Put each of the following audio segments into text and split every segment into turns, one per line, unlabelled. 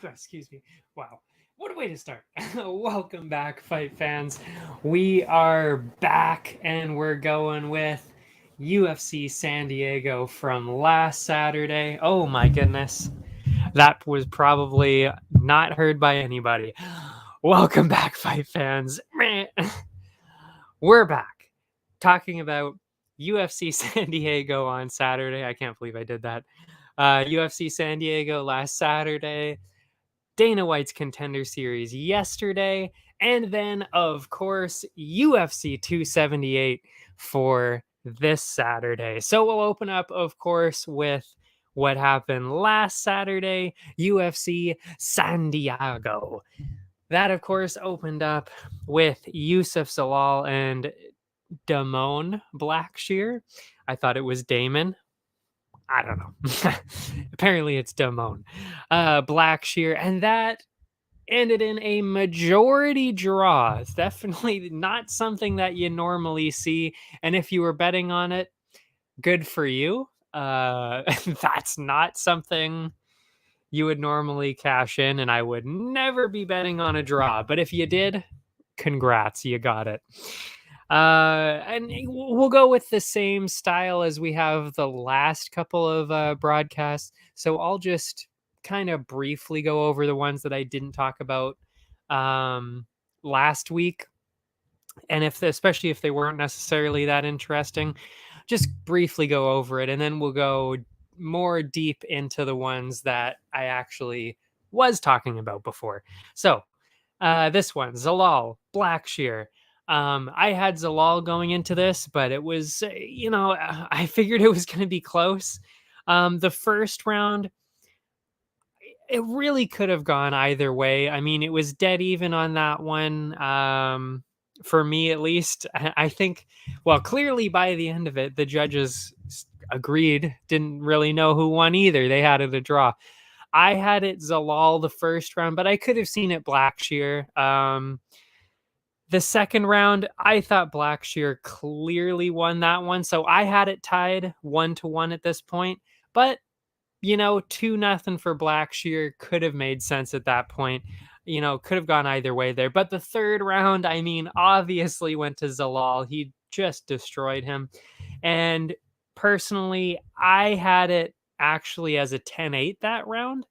Excuse me. Wow. What a way to start. Welcome back, fight fans. We are back and we're going with UFC San Diego from last Saturday. Oh my goodness. That was probably not heard by anybody. Welcome back, fight fans. We're back talking about UFC San Diego on Saturday. I can't believe I did that. UFC San Diego last Saturday. Dana White's Contender Series yesterday, and then, of course, UFC 278 for this Saturday. So we'll open up, of course, with what happened last Saturday, UFC San Diego. That, of course, opened up with Yusuf Zalal and Damon Blackshear. I thought it was Damon. I don't know. Apparently it's Damon Blackshear, and that ended in a majority draw. It's definitely not something that you normally see, and if you were betting on it, good for you. That's not something you would normally cash in, and I would never be betting on a draw, but if you did, congrats, you got it. And we'll go with the same style as we have the last couple of broadcasts. So I'll just kind of briefly go over the ones that I didn't talk about last week. And especially if they weren't necessarily that interesting, just briefly go over it. And then we'll go more deep into the ones that I actually was talking about before. So this one, Zalal, Blackshear. I had Zalal going into this, but it was, I figured it was going to be close. The first round, it really could have gone either way. I mean, it was dead even on that one. For me, at least, I think, well, clearly by the end of it, the judges agreed, didn't really know who won either. They had it a draw. I had it Zalal the first round, but I could have seen it Blackshear. The second round, I thought Blackshear clearly won that one. So I had it tied 1-1 at this point. But, 2-0 for Blackshear could have made sense at that point. Could have gone either way there. But the third round, I mean, obviously went to Zalal. He just destroyed him. And personally, I had it actually as a 10-8 that round.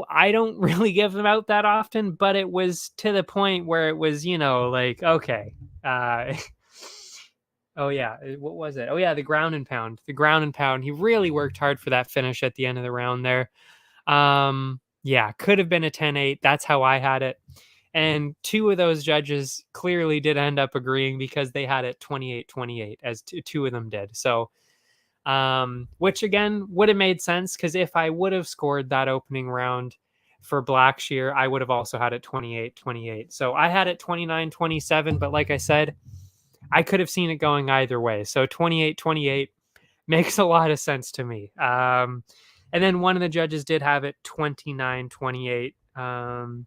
I don't really give them out that often, but it was to the point where it was, like, okay. Oh, yeah. What was it? Oh, yeah, the ground and pound. The ground and pound. He really worked hard for that finish at the end of the round there. Yeah, could have been a 10-8. That's how I had it. And two of those judges clearly did end up agreeing because they had it 28-28, as two of them did. So, which again would have made sense because if I would have scored that opening round for Blackshear, I would have also had it 28-28. So I had it 29-27, but like I said, I could have seen it going either way. So 28-28 makes a lot of sense to me. And then one of the judges did have it 29-28. And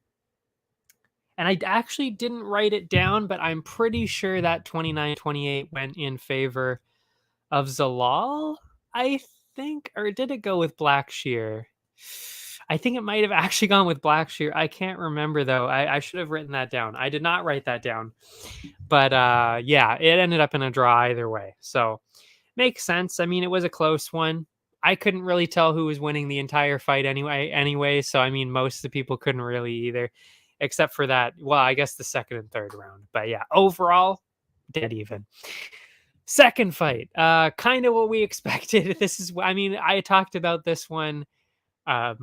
I actually didn't write it down, but I'm pretty sure that 29-28 went in favor of Zalal, I think, or did it go with Blackshear? I think it might have actually gone with Blackshear. I can't remember though. I should have written that down. I did not write that down, but yeah, it ended up in a draw either way. So makes sense. I mean, it was a close one. I couldn't really tell who was winning the entire fight anyway. So I mean, most of the people couldn't really either, except for that. Well, I guess the second and third round. But yeah, overall, dead even. Second fight, kind of what we expected. I talked about this one, what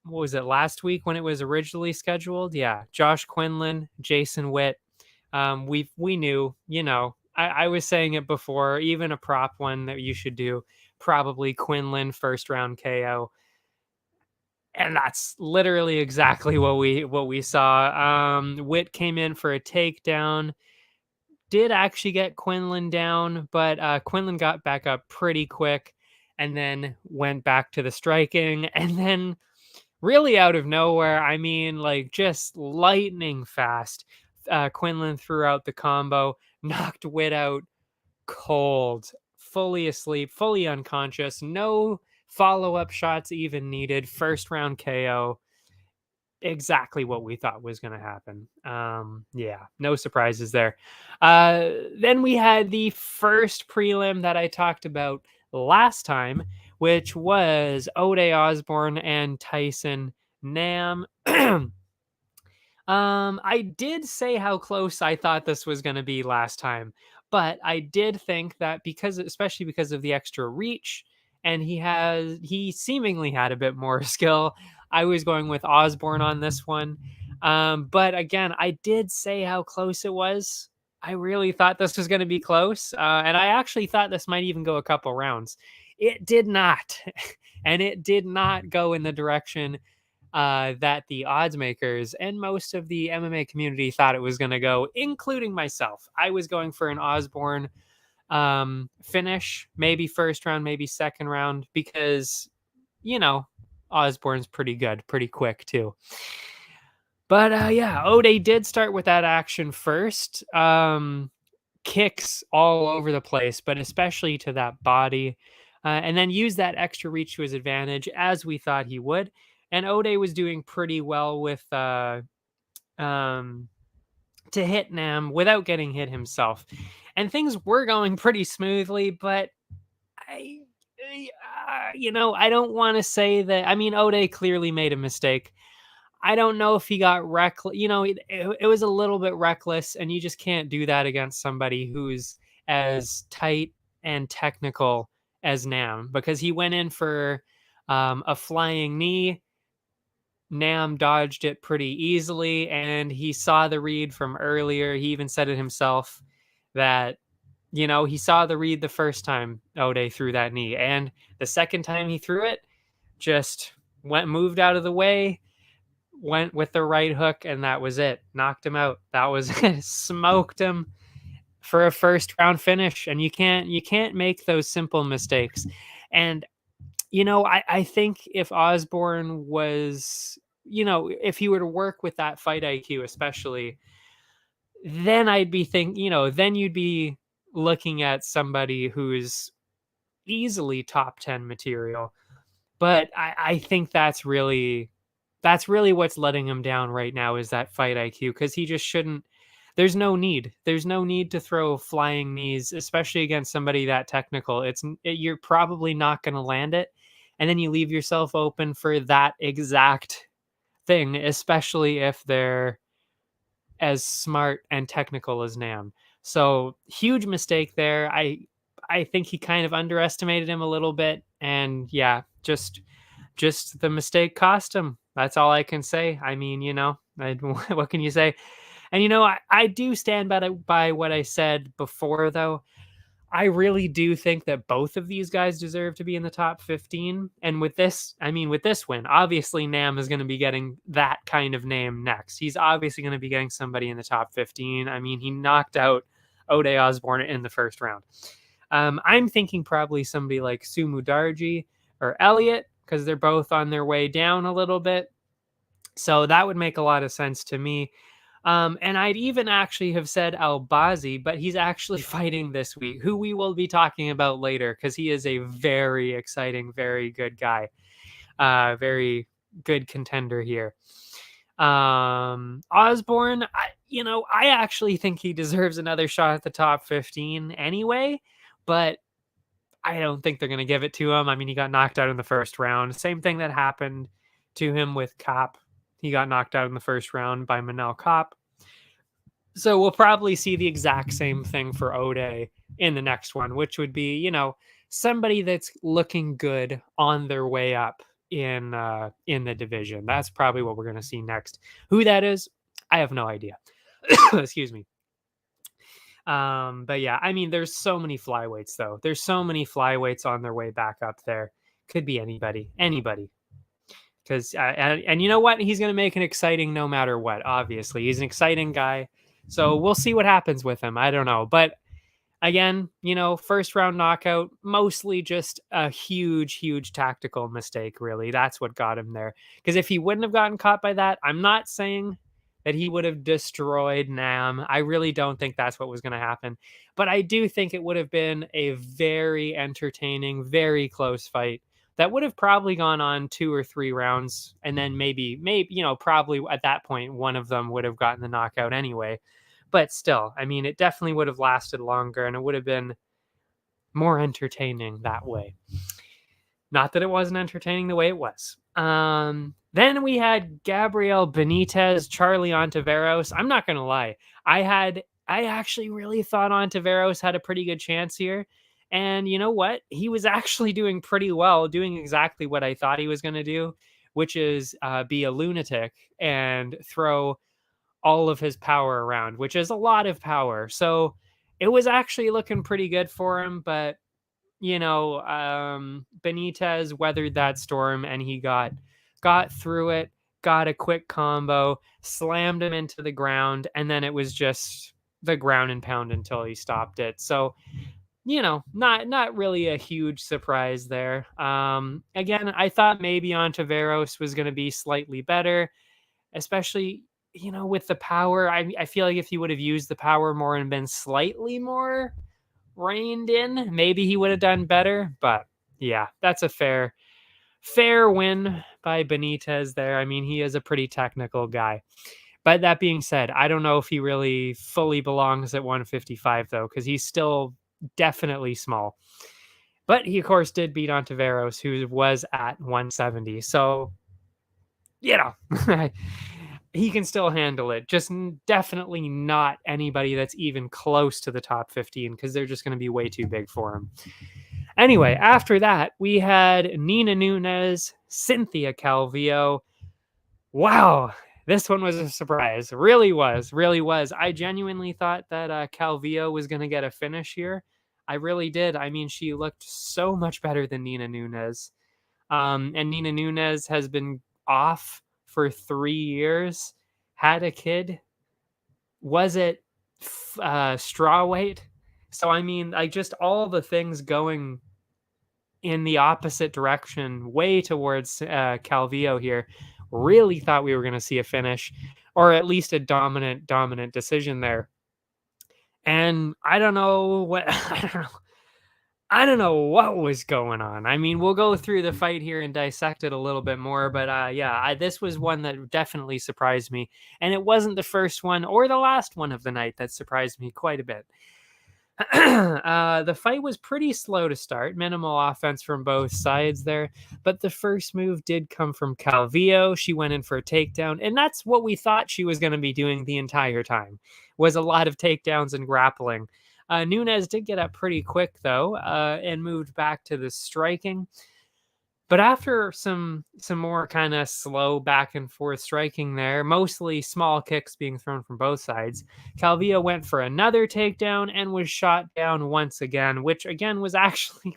was it, last week when it was originally scheduled? Yeah, Josh Quinlan, Jason Witt. We knew, I was saying it before, even a prop one that you should do, probably Quinlan first round KO. And that's literally exactly what we saw. Witt came in for a takedown. Did actually get Quinlan down, but Quinlan got back up pretty quick and then went back to the striking. And then really out of nowhere, I mean, like just lightning fast, Quinlan threw out the combo, knocked Witt out cold, fully asleep, fully unconscious, no follow-up shots even needed. First round KO. exactly what we thought was going to happen. Yeah, no surprises there. Then we had the first prelim that I talked about last time, which was Ode Osborne and Tyson Nam. I did say how close I thought this was going to be last time, but I did think that because, especially because of the extra reach, and he seemingly had a bit more skill. I was going with Osborne on this one. But again, I did say how close it was. I really thought this was going to be close, and I actually thought this might even go a couple rounds. It did not, and it did not go in the direction that the odds makers and most of the MMA community thought it was going to go, including myself. I was going for an Osborne finish, maybe first round, maybe second round, because, you know, Osborne's pretty good, pretty quick too. But yeah, Ode did start with that action first. Kicks all over the place, but especially to that body. And then use that extra reach to his advantage, as we thought he would. And Ode was doing pretty well with to hit Nam without getting hit himself. And things were going pretty smoothly, but I, I don't want to say that. I mean, Ode clearly made a mistake. I don't know if he got reckless. It was a little bit reckless, and you just can't do that against somebody who's as tight and technical as Nam, because he went in for a flying knee. Nam dodged it pretty easily, and he saw the read from earlier. He even said it himself that, he saw the read the first time Ode threw that knee, and the second time he threw it, just moved out of the way, went with the right hook, and that was it. Knocked him out. That was smoked him for a first round finish. And you can't make those simple mistakes. And I think if Osborne was, if he were to work with that fight IQ, especially, then I'd be then you'd be looking at somebody who's easily top 10 material. But I think that's really what's letting him down right now, is that fight IQ, because he just shouldn't. There's no need to throw flying knees, especially against somebody that technical. You're probably not going to land it, and then you leave yourself open for that exact thing, especially if they're as smart and technical as Nam. So huge mistake there. I think he kind of underestimated him a little bit, and yeah, just the mistake cost him. That's all I can say. I mean, what can you say? And I do stand by what I said before, though. I really do think that both of these guys deserve to be in the top 15. And with this win, obviously Nam is going to be getting that kind of name next. He's obviously going to be getting somebody in the top 15. I mean, he knocked out Ode Osborne in the first round. I'm thinking probably somebody like Sumu Darji or Elliott, because they're both on their way down a little bit. So that would make a lot of sense to me. And I'd even actually have said Albazi, but he's actually fighting this week, who we will be talking about later, because he is a very exciting, very good guy. Very good contender here. Osborne, I actually think he deserves another shot at the top 15 anyway, but I don't think they're going to give it to him. I mean, he got knocked out in the first round. Same thing that happened to him with Kopp. He got knocked out in the first round by Manel Kopp. So we'll probably see the exact same thing for Ode in the next one, which would be, somebody that's looking good on their way up in the division. That's probably what we're going to see next. Who that is, I have no idea. Excuse me. But yeah, I mean, there's so many flyweights, though. There's so many flyweights on their way back up there. Could be anybody. Because and you know what? He's going to make it exciting no matter what, obviously. He's an exciting guy. So we'll see what happens with him. I don't know. But again, first round knockout, mostly just a huge, huge tactical mistake, really. That's what got him there. Because if he wouldn't have gotten caught by that, I'm not saying that he would have destroyed Nam. I really don't think that's what was going to happen. But I do think it would have been a very entertaining, very close fight. that would have probably gone on 2 or 3 rounds, and then maybe, probably at that point, one of them would have gotten the knockout anyway. But still, I mean, it definitely would have lasted longer, and it would have been more entertaining that way. Not that it wasn't entertaining the way it was. Then we had Gabriel Benitez, Charlie Ontiveros. I'm not going to lie. I actually really thought Ontiveros had a pretty good chance here. And you know what? He was actually doing pretty well, doing exactly what I thought he was going to do, which is be a lunatic and throw all of his power around, which is a lot of power. So it was actually looking pretty good for him, but Benitez weathered that storm, and he got through it, got a quick combo, slammed him into the ground, and then it was just the ground and pound until he stopped it. So, not really a huge surprise there. Again, I thought maybe Ontiveros was going to be slightly better, especially, with the power. I feel like if he would have used the power more and been slightly more reined in, maybe he would have done better. But yeah, that's a fair win by Benitez there. I mean, he is a pretty technical guy. But that being said, I don't know if he really fully belongs at 155 though, because he's still definitely small. But he, of course, did beat Ontiveros, who was at 170. So, he can still handle it. Just definitely not anybody that's even close to the top 15, because they're just going to be way too big for him. Anyway, after that, we had Nina Nunes, Cynthia Calvillo. Wow, this one was a surprise. Really was. I genuinely thought that Calvillo was going to get a finish here. I really did. I mean, she looked so much better than Nina Nunes. And Nina Nunes has been off for 3 years, had a kid. Was it straw weight? So, I mean, just all the things going in the opposite direction, way towards Calvillo here. Really thought we were going to see a finish, or at least a dominant decision there. And I don't know what I don't know what was going on. I mean, we'll go through the fight here and dissect it a little bit more, but this was one that definitely surprised me, and it wasn't the first one or the last one of the night that surprised me quite a bit. The fight was pretty slow to start, minimal offense from both sides there, but the first move did come from Calvillo. She went in for a takedown, and that's what we thought she was going to be doing the entire time, was a lot of takedowns and grappling. Nunes did get up pretty quick, though, and moved back to the striking. But after some more kind of slow back and forth striking there, mostly small kicks being thrown from both sides, Calvillo went for another takedown and was shot down once again, which again was actually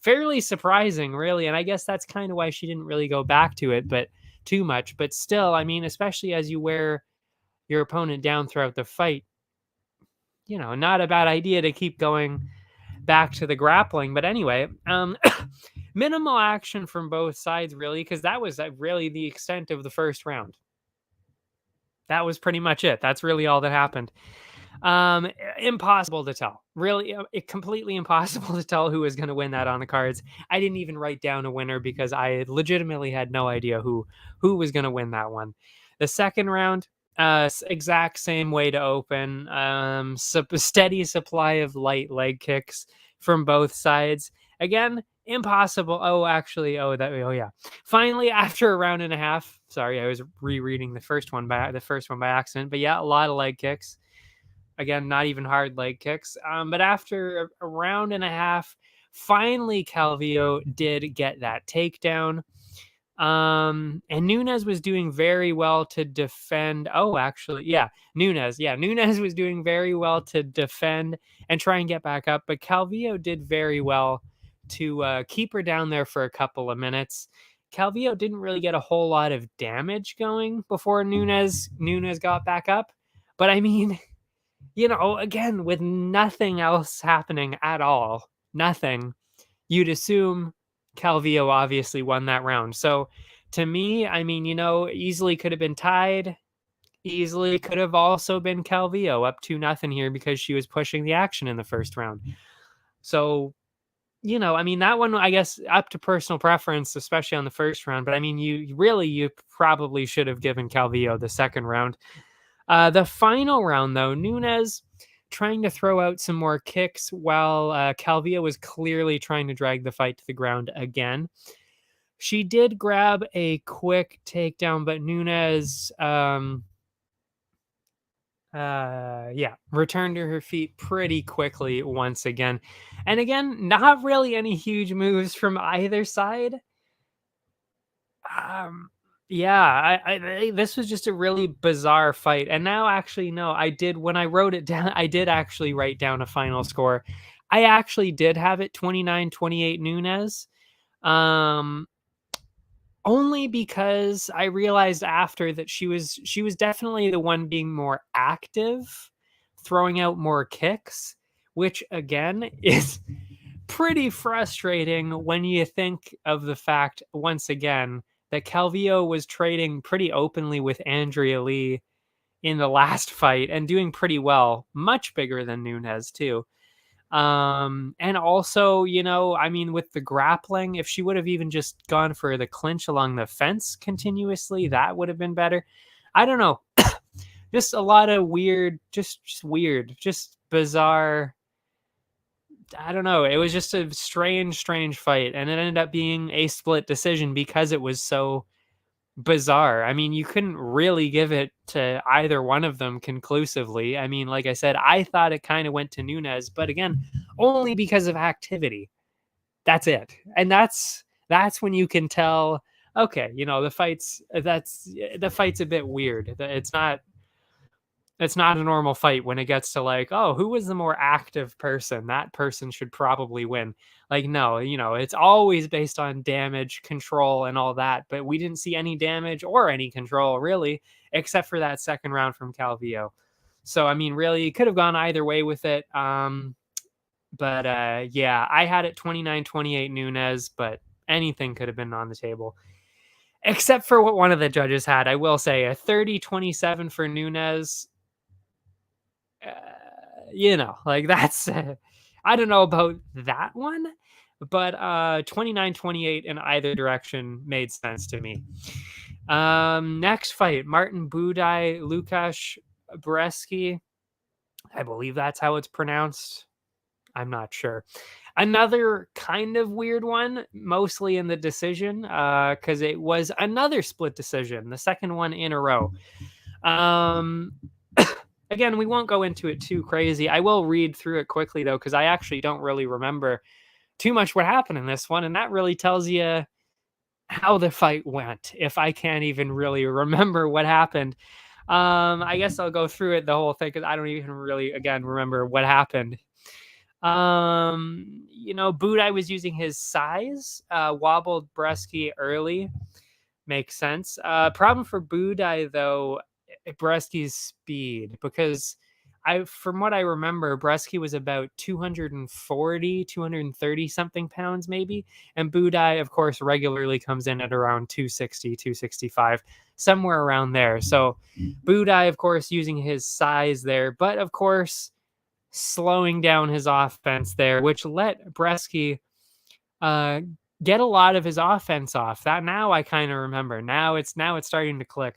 fairly surprising, really. And I guess that's kind of why she didn't really go back to it, but too much. But still, I mean, especially as you wear your opponent down throughout the fight, not a bad idea to keep going back to the grappling. But anyway, minimal action from both sides, really, because that was really the extent of the first round. That was pretty much it. That's really all that happened. Impossible to tell. Really, completely impossible to tell who was going to win that on the cards. I didn't even write down a winner because I legitimately had no idea who was going to win that one. The second round, exact same way to open. Steady supply of light leg kicks from both sides. Again, impossible. Finally, after a round and a half, sorry, I was rereading the first one by accident, but yeah, a lot of leg kicks. Again, not even hard leg kicks. But after a round and a half, finally Calvillo did get that takedown. And Nunes was doing very well to defend. Nunes was doing very well to defend and try and get back up, but Calvillo did very well to keep her down there for a couple of minutes. Calvillo didn't really get a whole lot of damage going before Nunes got back up. But I mean, again, with nothing else happening at all, nothing, you'd assume Calvillo obviously won that round. So to me, I mean, easily could have been tied. Easily could have also been Calvillo up 2-0 here because she was pushing the action in the first round. So you know, I mean, that one, I guess, up to personal preference, especially on the first round. But I mean, you probably should have given Calvillo the second round. The final round, though, Nunes trying to throw out some more kicks while Calvillo was clearly trying to drag the fight to the ground again. She did grab a quick takedown, but Nunes, returned to her feet pretty quickly once again. And again, not really any huge moves from either side. This was just a really bizarre fight. And now, actually, no, when I wrote it down, I did actually write down a final score. I actually did have it 29-28 Nunes. Only because I realized after that she was definitely the one being more active, throwing out more kicks, which again is pretty frustrating when you think of the fact, once again, that Calvillo was trading pretty openly with Andrea Lee in the last fight and doing pretty well, much bigger than Nunes too. And also, you know, I mean, with the grappling, if she would have even just gone for the clinch along the fence continuously, that would have been better. I don't know. Just a lot of weird, just weird, just bizarre. I don't know. It was just a strange fight. And it ended up being a split decision because it was so bizarre. I mean, you couldn't really give it to either one of them conclusively. I mean, like I said, I thought it kind of went to Nunes, but again, only because of activity. That's it. And that's when you can tell, okay, you know, the fight's a bit weird. It's not a normal fight when it gets to like, oh, who was the more active person? That person should probably win. Like, no, you know, it's always based on damage, control, and all that. But we didn't see any damage or any control, really, except for that second round from Calvillo. So, I mean, really, it could have gone either way with it. But I had it 29-28 Nunes, but anything could have been on the table. Except for what one of the judges had, I will say, a 30-27 for Nunes. You know, like that's I don't know about that one, but 29-28 in either direction made sense to me. Next fight, Martin Budaj, Lukasz Brzeski. I believe that's how it's pronounced. I'm not sure. Another kind of weird one, mostly in the decision, because it was another split decision, the second one in a row. Again, we won't go into it too crazy. I will read through it quickly, though, because I actually don't really remember too much what happened in this one. And that really tells you how the fight went, if I can't even really remember what happened. I guess I'll go through it, the whole thing, because I don't even really, again, remember what happened. You know, Budaj was using his size, wobbled Brzeski early. Makes sense. Problem for Budaj, though, Brzeski's speed, because from what I remember, Brzeski was about 240, 230 something pounds maybe, and Budaj, of course, regularly comes in at around 260, 265, somewhere around there. So Budaj, of course, using his size there, but of course slowing down his offense there, which let Brzeski get a lot of his offense off. That now I kind of remember. Now it's starting to click.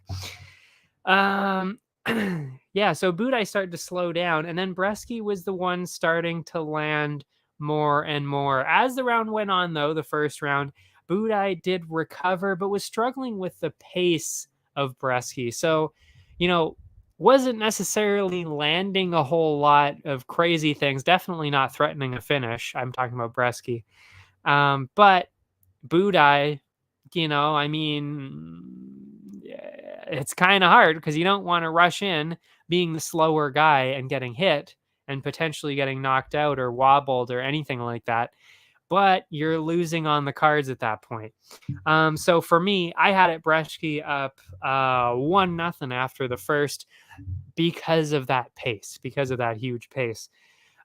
So Budaj started to slow down, and then Brzeski was the one starting to land more and more. As the round went on, though, the first round, Budaj did recover, but was struggling with the pace of Brzeski. So, you know, wasn't necessarily landing a whole lot of crazy things. Definitely not threatening a finish. I'm talking about Brzeski. But Budaj, you know, I mean, it's kind of hard because you don't want to rush in being the slower guy and getting hit and potentially getting knocked out or wobbled or anything like that. But you're losing on the cards at that point. So for me, I had it Brzeski up 1-0 after the first because of that pace, because of that huge pace.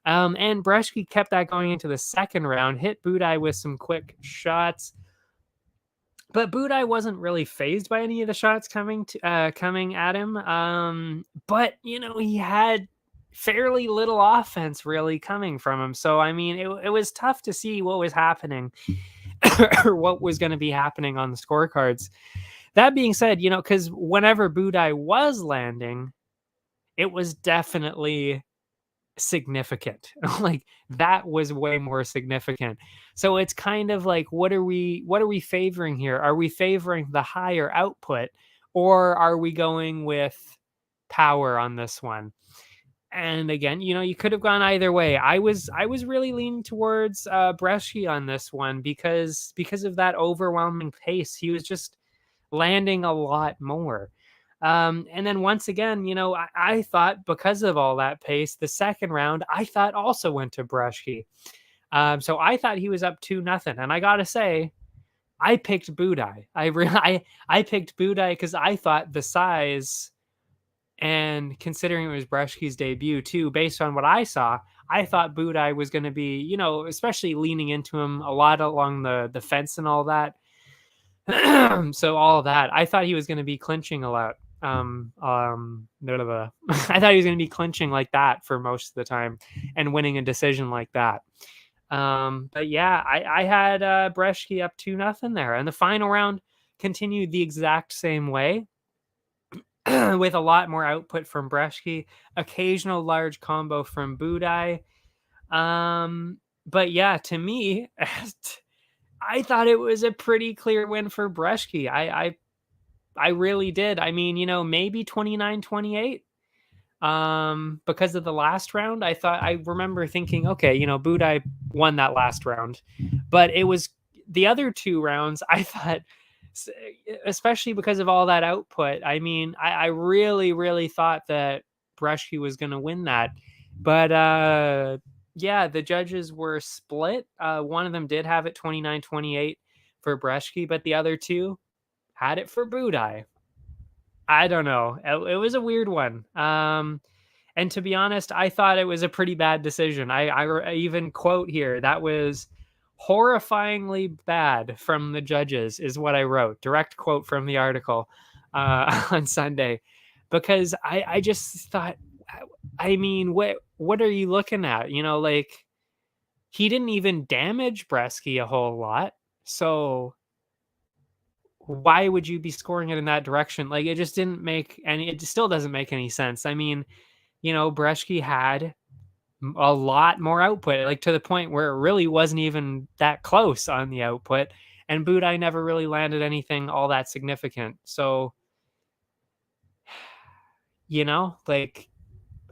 And Brzeski kept that going into the second round, hit Budaj with some quick shots. But Budaj wasn't really fazed by any of the shots coming at him. But, you know, he had fairly little offense really coming from him. So, I mean, it was tough to see what was happening or what was going to be happening on the scorecards. That being said, because whenever Budai was landing, it was definitely significant. Like, that was way more significant. So it's kind of like, what are we favoring here? Are we favoring the higher output, or are we going with power on this one? And again, you could have gone either way. I was really leaning towards Bresci on this one because of that overwhelming pace. He was just landing a lot more. And then once again, I thought because of all that pace, the second round I thought also went to Bresci. So I thought he was up 2-0, and I gotta say, I picked Budai. I picked Budai because I thought the size, and considering it was Bresci's debut too, based on what I saw, I thought Budai was going to be, especially leaning into him a lot along the fence and all that. So all of that, I thought he was going to be clinching a lot. I thought he was going to be clinching like that for most of the time and winning a decision like that. But yeah, I had Bresci up 2-0 there, and the final round continued the exact same way. With a lot more output from Bresci, occasional large combo from Budai. But yeah, to me, I thought it was a pretty clear win for Bresci. I really did. I mean, maybe 29-28. Because of the last round, I remember thinking, okay, Budai won that last round, but it was the other two rounds, I thought, especially because of all that output. I mean, I really, really thought that Bresci was going to win that. But yeah, the judges were split. One of them did have it 29-28 for Bresci, but the other two had it for Budai. I don't know. It was a weird one. And to be honest, I thought it was a pretty bad decision. I even quote here, that was horrifyingly bad from the judges, is what I wrote. Direct quote from the article on Sunday, because I just thought, I mean, what are you looking at? Like, he didn't even damage Bresci a whole lot, so why would you be scoring it in that direction? Like, it just didn't make any. It still doesn't make any sense. I mean, Bresci had a lot more output, like to the point where it really wasn't even that close on the output, and Budai never really landed anything all that significant. So, like,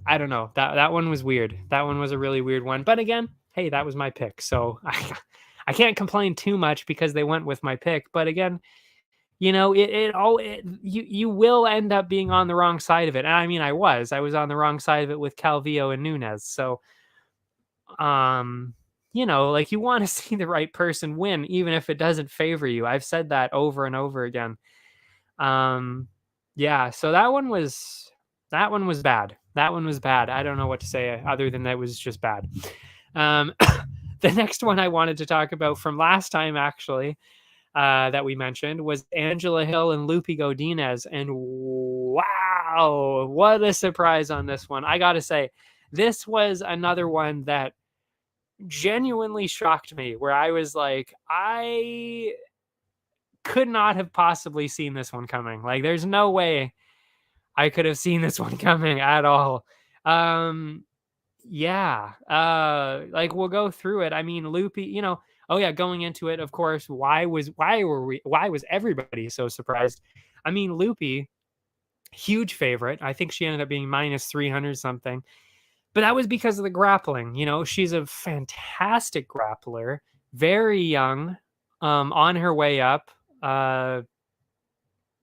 I don't know. That one was weird. That one was a really weird one. But again, hey, that was my pick, so I can't complain too much because they went with my pick. But again, you will end up being on the wrong side of it. And I mean, I was on the wrong side of it with Calvillo and Nunes. So, like, you want to see the right person win, even if it doesn't favor you. I've said that over and over again. Yeah, so that one was bad. That one was bad. I don't know what to say other than that was just bad. The next one I wanted to talk about from last time, actually, that we mentioned, was Angela Hill and Lupi Godinez. And wow, what a surprise on this one. I gotta say, this was another one that genuinely shocked me, where I was like, I could not have possibly seen this one coming. Like, there's no way I could have seen this one coming at all. Yeah, like, we'll go through it. I mean, Lupi, oh yeah, going into it, of course, why was everybody so surprised? I mean, Lupi, huge favorite. I think she ended up being -300 something, but that was because of the grappling. She's a fantastic grappler, very young, on her way up.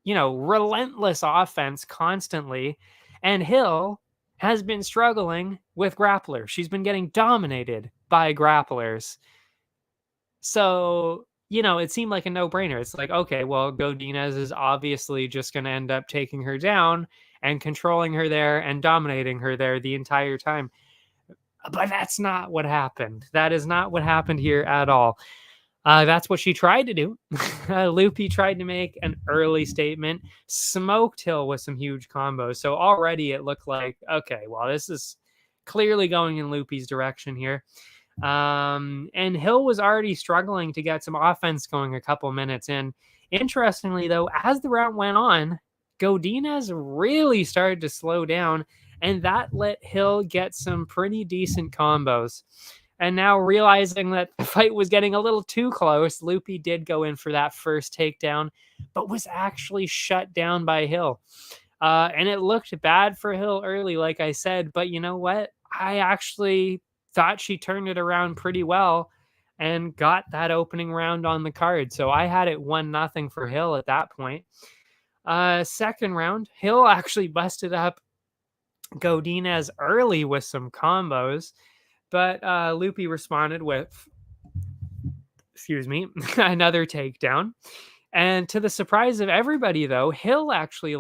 Relentless offense constantly, and Hill has been struggling with grapplers. She's been getting dominated by grapplers. So, it seemed like a no-brainer. It's like, okay, well, Godinez is obviously just going to end up taking her down and controlling her there and dominating her there the entire time. But that's not what happened. That is not what happened here at all. That's what she tried to do. Lupi tried to make an early statement, smoked Hill with some huge combos. So already it looked like, okay, well, this is clearly going in Loopy's direction here. And Hill was already struggling to get some offense going a couple minutes in. Interestingly, though, as the round went on, Godinez really started to slow down, and that let Hill get some pretty decent combos. And now realizing that the fight was getting a little too close, Loopy did go in for that first takedown, but was actually shut down by Hill. And it looked bad for Hill early, like I said, but you know what? I actually thought she turned it around pretty well and got that opening round on the card. So I had it 1-0 for Hill at that point. Second round, Hill actually busted up Godinez early with some combos, but Loopy responded with, another takedown. And to the surprise of everybody, though, Hill actually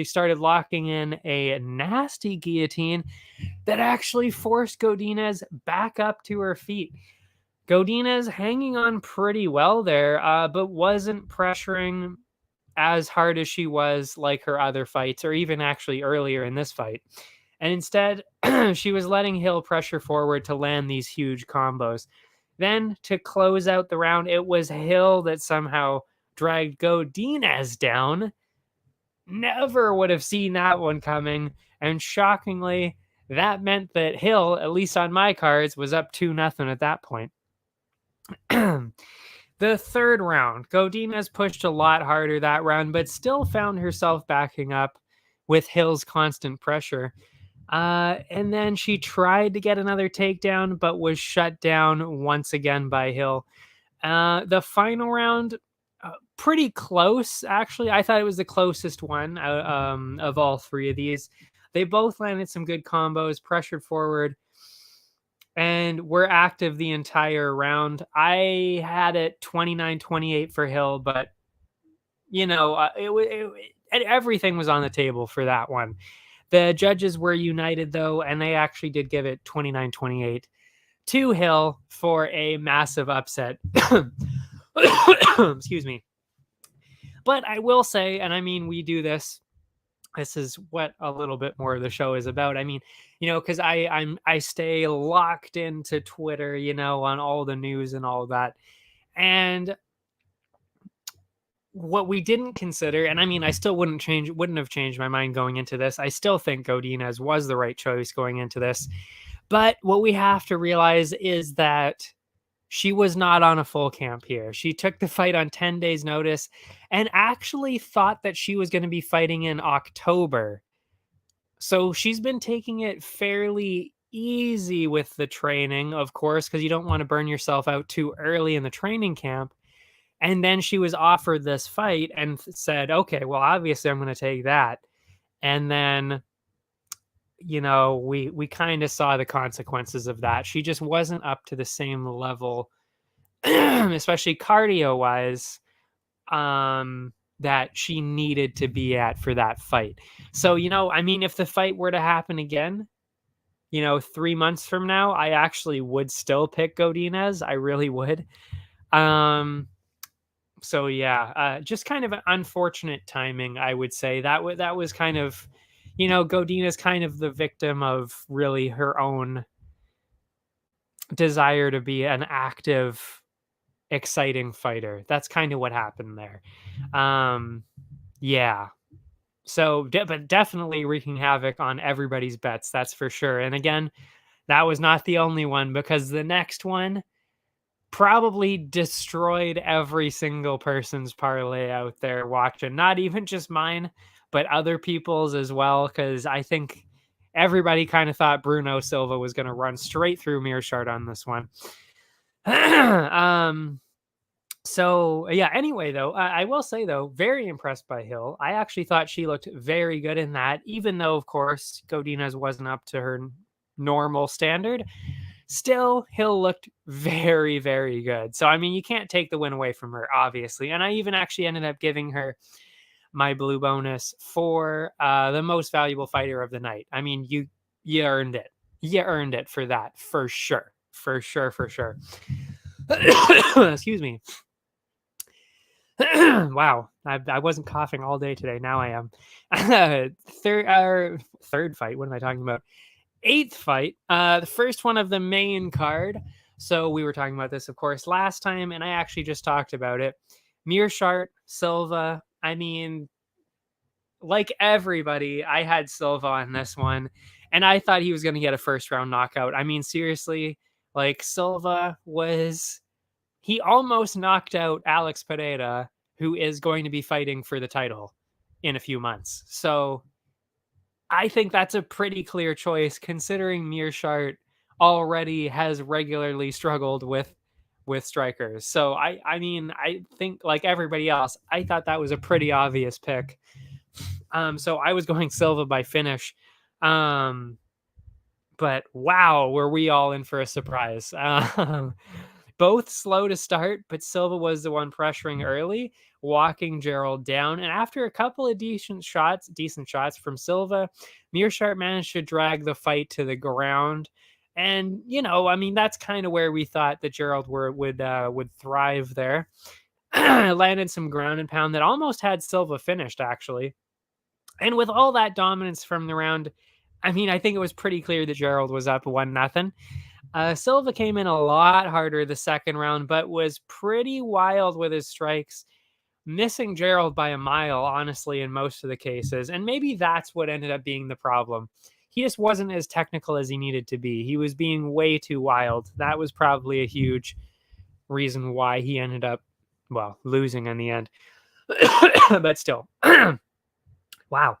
started locking in a nasty guillotine that actually forced Godinez back up to her feet. Godinez hanging on pretty well there, but wasn't pressuring as hard as she was like her other fights, or even actually earlier in this fight. And instead, she was letting Hill pressure forward to land these huge combos. Then, to close out the round, it was Hill that somehow dragged Godinez down. Never would have seen that one coming. And shockingly, that meant that Hill, at least on my cards, was up 2-0 at that point. The third round, Godinez pushed a lot harder that round, but still found herself backing up with Hill's constant pressure. And then she tried to get another takedown, but was shut down once again by Hill. The final round, pretty close, actually. I thought it was the closest one of all three of these. They both landed some good combos, pressured forward, and were active the entire round. I had it 29-28 for Hill, but, everything was on the table for that one. The judges were united, though, and they actually did give it 29-28 to Hill for a massive upset. Excuse me. But I will say, and I mean, we do this. This is what a little bit more of the show is about. I mean, because I stay locked into Twitter, on all the news and all that. And what we didn't consider, and I mean, I still wouldn't have changed my mind going into this. I still think Godinez was the right choice going into this. But what we have to realize is that she was not on a full camp here. She took the fight on 10 days notice and actually thought that she was going to be fighting in October. So she's been taking it fairly easy with the training, of course, because you don't want to burn yourself out too early in the training camp. And then she was offered this fight and said, okay, well, obviously I'm going to take that. And then, we kind of saw the consequences of that. She just wasn't up to the same level, especially cardio wise, that she needed to be at for that fight. So, if the fight were to happen again, 3 months from now, I actually would still pick Godinez. I really would. So yeah, just kind of unfortunate timing, I would say. That was kind of, Godinez kind of the victim of really her own desire to be an active, exciting fighter. That's kind of what happened there. Yeah. So, but definitely wreaking havoc on everybody's bets, that's for sure. And again, that was not the only one, because the next one probably destroyed every single person's parlay out there watching. Not even just mine, but other people's as well, because I think everybody kind of thought Bruno Silva was going to run straight through Meerschaert on this one. So yeah, anyway, though, I will say, though, very impressed by Hill. I actually thought she looked very good in that, even though, of course, Godinez wasn't up to her normal standard. Still, Hill looked very, very good. So, I mean, you can't take the win away from her, obviously. And I even actually ended up giving her my BLÜ bonus for the most valuable fighter of the night. I mean, you earned it. You earned it for that, for sure. For sure, for sure. Excuse me. Wow, I wasn't coughing all day today. Now I am. Third fight. What am I talking about? 8th fight, the first one of the main card. So we were talking about this, of course, last time, and I actually just talked about it. Meerschaert, Silva. I mean, like everybody, I had Silva on this one, and I thought he was going to get a first round knockout. I mean, seriously, like Silva he almost knocked out Alex Pereira, who is going to be fighting for the title in a few months. So I think that's a pretty clear choice, considering Meerschaert already has regularly struggled with strikers. So I mean, I think like everybody else, I thought that was a pretty obvious pick. So I was going Silva by finish. But wow, were we all in for a surprise. Both slow to start, but Silva was the one pressuring early, walking Gerald down. And after a couple of decent shots from Silva, Meerschaert managed to drag the fight to the ground. And I mean, that's kind of where we thought that Gerald would thrive there. Landed some ground and pound that almost had Silva finished, actually. And with all that dominance from the round, I mean, I think it was pretty clear that Gerald was up 1-0. Silva came in a lot harder the second round, but was pretty wild with his strikes, missing Gerald by a mile, honestly, in most of the cases. And maybe that's what ended up being the problem. He just wasn't as technical as he needed to be. He was being way too wild. That was probably a huge reason why he ended up, well, losing in the end. But still. Wow.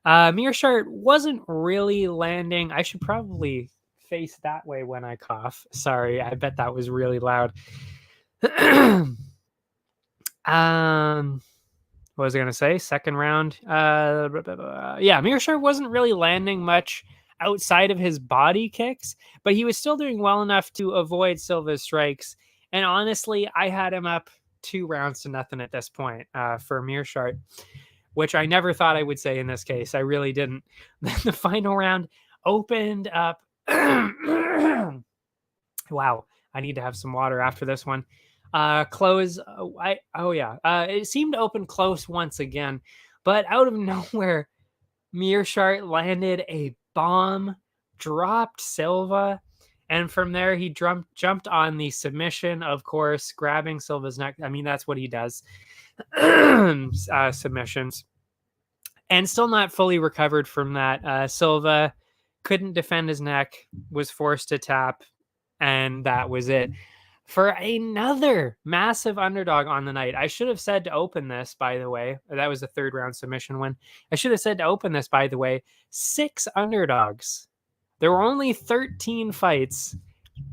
Meerschaert wasn't really landing. I should probably face that way when I cough. Sorry, I bet that was really loud. What was I going to say? Second round. Yeah, Meerschaert wasn't really landing much outside of his body kicks, but he was still doing well enough to avoid Silva's strikes. And honestly, I had him up 2-0 at this point for Meerschaert, which I never thought I would say in this case. I really didn't. Then the final round opened up. Wow, I need to have some water after this one. Close. It seemed to open close once again, but out of nowhere, Meerschaert landed a bomb, dropped Silva, and from there he jumped on the submission, of course, grabbing Silva's neck. I mean, that's what he does. Submissions, and still not fully recovered from that. Silva couldn't defend his neck, was forced to tap, and that was it for another massive underdog on the night. I should have said to open this, by the way. That was a 3rd round submission win. I should have said to open this, by the way. 6 underdogs. There were only 13 fights,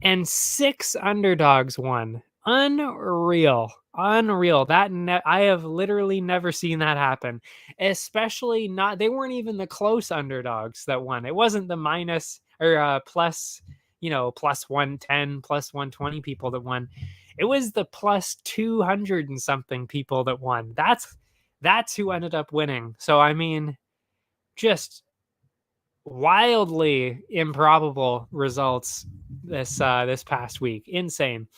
and 6 underdogs won. Unreal. I have literally never seen that happen. Especially not, they weren't even the close underdogs that won. It wasn't the minus or plus, plus 110, plus 120 people that won. It was the plus 200 and something people that won. That's who ended up winning. So I mean, just wildly improbable results this past week. Insane.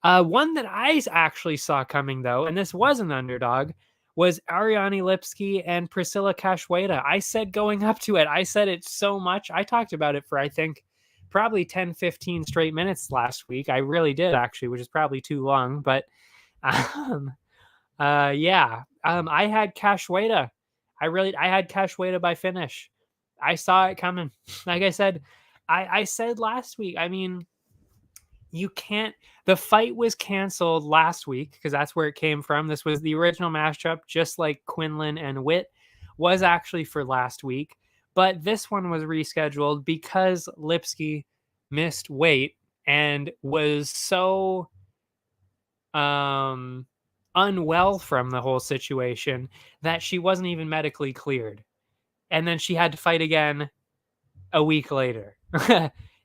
One that I actually saw coming, though, and this was an underdog, was Ariane Lipski and Priscila Cachoeira. I said going up to it, I said it so much. I talked about it for, I think, probably 10, 15 straight minutes last week. I really did, actually, which is probably too long. But, I had Cachoeira. I had Cachoeira by finish. I saw it coming. Like I said, I said last week, I mean, the fight was canceled last week because that's where it came from. This was the original matchup, just like Quinlan and Witt was actually for last week. But this one was rescheduled because Lipski missed weight and was so unwell from the whole situation that she wasn't even medically cleared. And then she had to fight again a week later.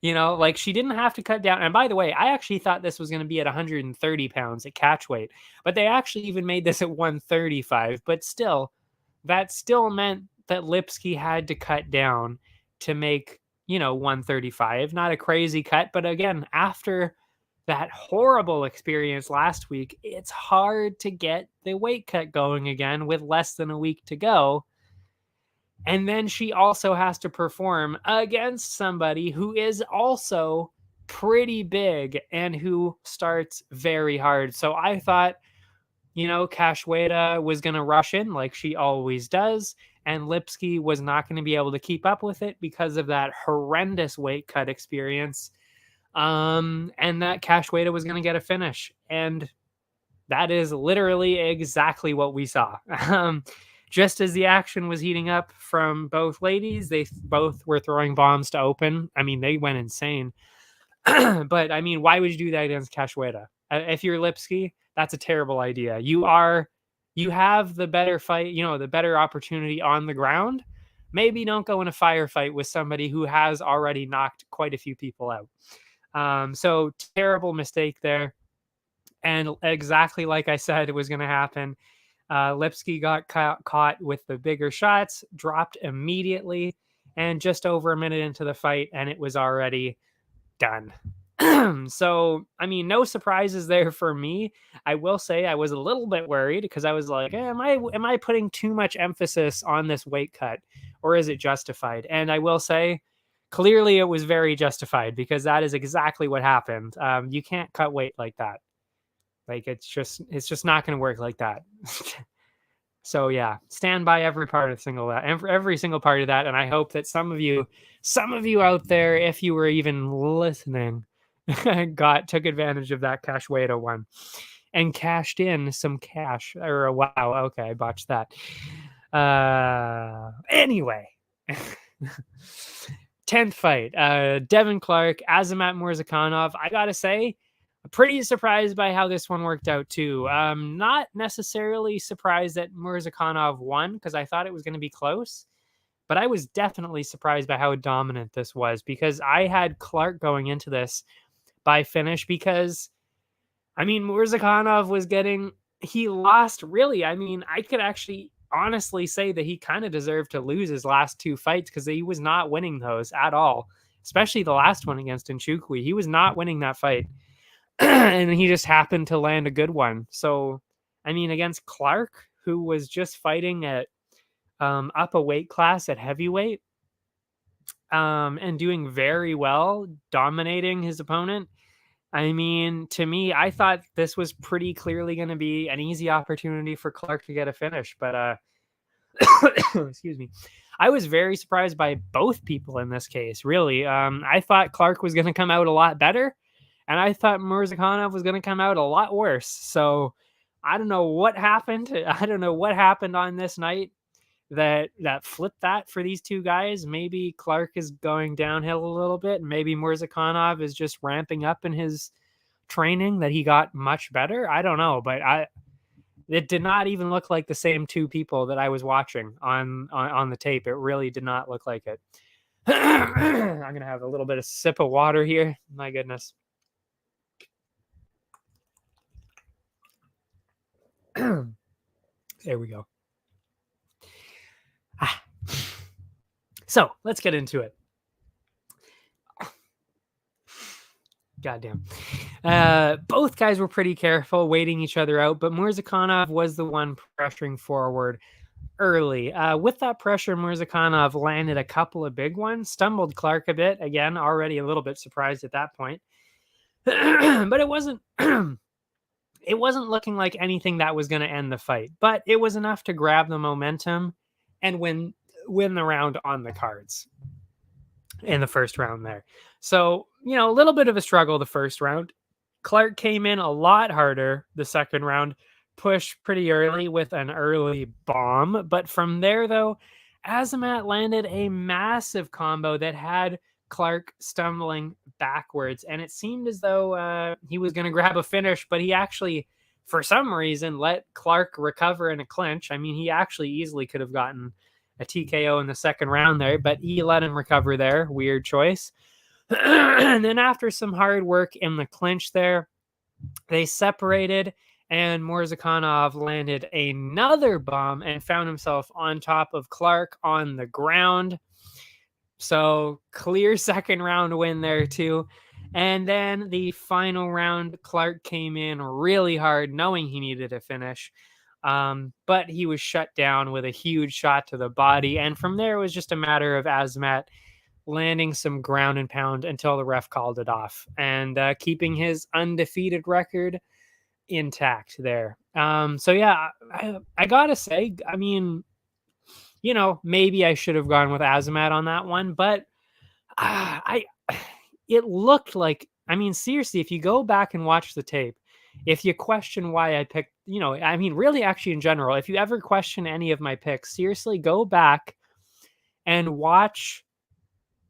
Like she didn't have to cut down. And by the way, I actually thought this was going to be at 130 pounds at catch weight, but they actually even made this at 135. But still, that still meant that Lipski had to cut down to make, 135. Not a crazy cut, but again, after that horrible experience last week, it's hard to get the weight cut going again with less than a week to go. And then she also has to perform against somebody who is also pretty big and who starts very hard. So I thought, Cachoeira was going to rush in like she always does, and Lipski was not going to be able to keep up with it because of that horrendous weight cut experience. And that Cachoeira was going to get a finish. And that is literally exactly what we saw. Just as the action was heating up from both ladies, they both were throwing bombs to open. I mean, they went insane. But I mean, why would you do that against Cachoeira? If you're Lipski, that's a terrible idea. You have the better fight, the better opportunity on the ground. Maybe don't go in a firefight with somebody who has already knocked quite a few people out. So terrible mistake there. And exactly like I said, it was going to happen. Lipski got caught with the bigger shots, dropped immediately, and just over a minute into the fight, and it was already done. So, I mean, no surprises there for me. I will say I was a little bit worried because I was like, am I putting too much emphasis on this weight cut, or is it justified? And I will say, clearly it was very justified because that is exactly what happened. You can't cut weight like that. Like it's just not going to work like that. So yeah, stand by every part of every single part of that. And I hope that some of you out there, if you were even listening, took advantage of that Cachoeira one and cashed in some cash. Or wow, okay, I botched that. Anyway. 10th fight, Devin Clark, Azamat Murzakanov. I gotta say, pretty surprised by how this one worked out too. Not necessarily surprised that Murzakanov won because I thought it was going to be close, but I was definitely surprised by how dominant this was because I had Clark going into this by finish because, I mean, Murzakanov he lost really. I mean, I could actually honestly say that he kind of deserved to lose his last two fights because he was not winning those at all, especially the last one against Nchukwi. He was not winning that fight. And he just happened to land a good one. So, I mean, against Clark, who was just fighting at up a weight class at heavyweight and doing very well, dominating his opponent. I mean, to me, I thought this was pretty clearly going to be an easy opportunity for Clark to get a finish. But, excuse me. I was very surprised by both people in this case, really. I thought Clark was going to come out a lot better. And I thought Murzakanov was going to come out a lot worse. So I don't know what happened. I don't know what happened on this night that flipped that for these two guys. Maybe Clark is going downhill a little bit. And maybe Murzakanov is just ramping up in his training that he got much better. I don't know. But it did not even look like the same two people that I was watching on the tape. It really did not look like it. I'm going to have a little bit of sip of water here. My goodness. There we go. So let's get into it. Goddamn. Both guys were pretty careful, waiting each other out, but Murzakanov was the one pressuring forward early. With that pressure, Murzakanov landed a couple of big ones, stumbled Clark a bit, again, already a little bit surprised at that point. But it wasn't it wasn't looking like anything that was going to end the fight, but it was enough to grab the momentum and win the round on the cards in the first round there. So, a little bit of a struggle the first round. Clark came in a lot harder the second round, pushed pretty early with an early bomb. But from there, though, Azamat landed a massive combo that had Clark stumbling backwards, and it seemed as though he was going to grab a finish, but he actually, for some reason, let Clark recover in a clinch. I mean, he actually easily could have gotten a TKO in the second round there, but he let him recover there. Weird choice. And then after some hard work in the clinch there, they separated, and Murzakanov landed another bomb and found himself on top of Clark on the ground. So clear second round win there too. And then the final round, Clark came in really hard, knowing he needed a finish. But he was shut down with a huge shot to the body. And from there, it was just a matter of Azamat landing some ground and pound until the ref called it off, and keeping his undefeated record intact there. So yeah, I gotta say, I mean, maybe I should have gone with Azamat on that one, but I it looked like, I mean, seriously, if you go back and watch the tape, if you question why I picked, I mean, really, actually, in general, if you ever question any of my picks, seriously, go back and watch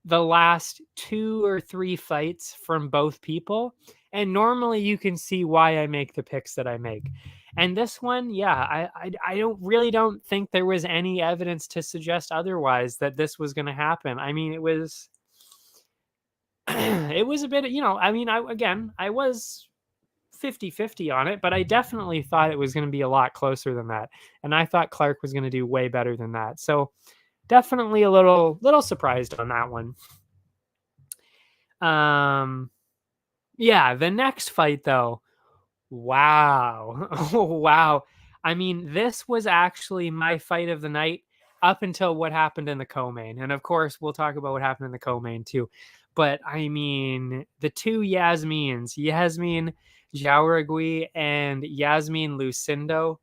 the last 2 or 3 fights from both people, and normally you can see why I make the picks that I make. And this one, yeah, I don't think there was any evidence to suggest otherwise, that this was going to happen. I mean, it was it was a bit, I mean, I was 50-50 on it, but I definitely thought it was going to be a lot closer than that. And I thought Clark was going to do way better than that. So definitely a little surprised on that one. Yeah, the next fight though, wow. Oh, wow. I mean, this was actually my fight of the night up until what happened in the co-main. And of course, we'll talk about what happened in the co-main too. But I mean, the two Yazmins, Yazmin Jauregui and Yazmin Lucindo.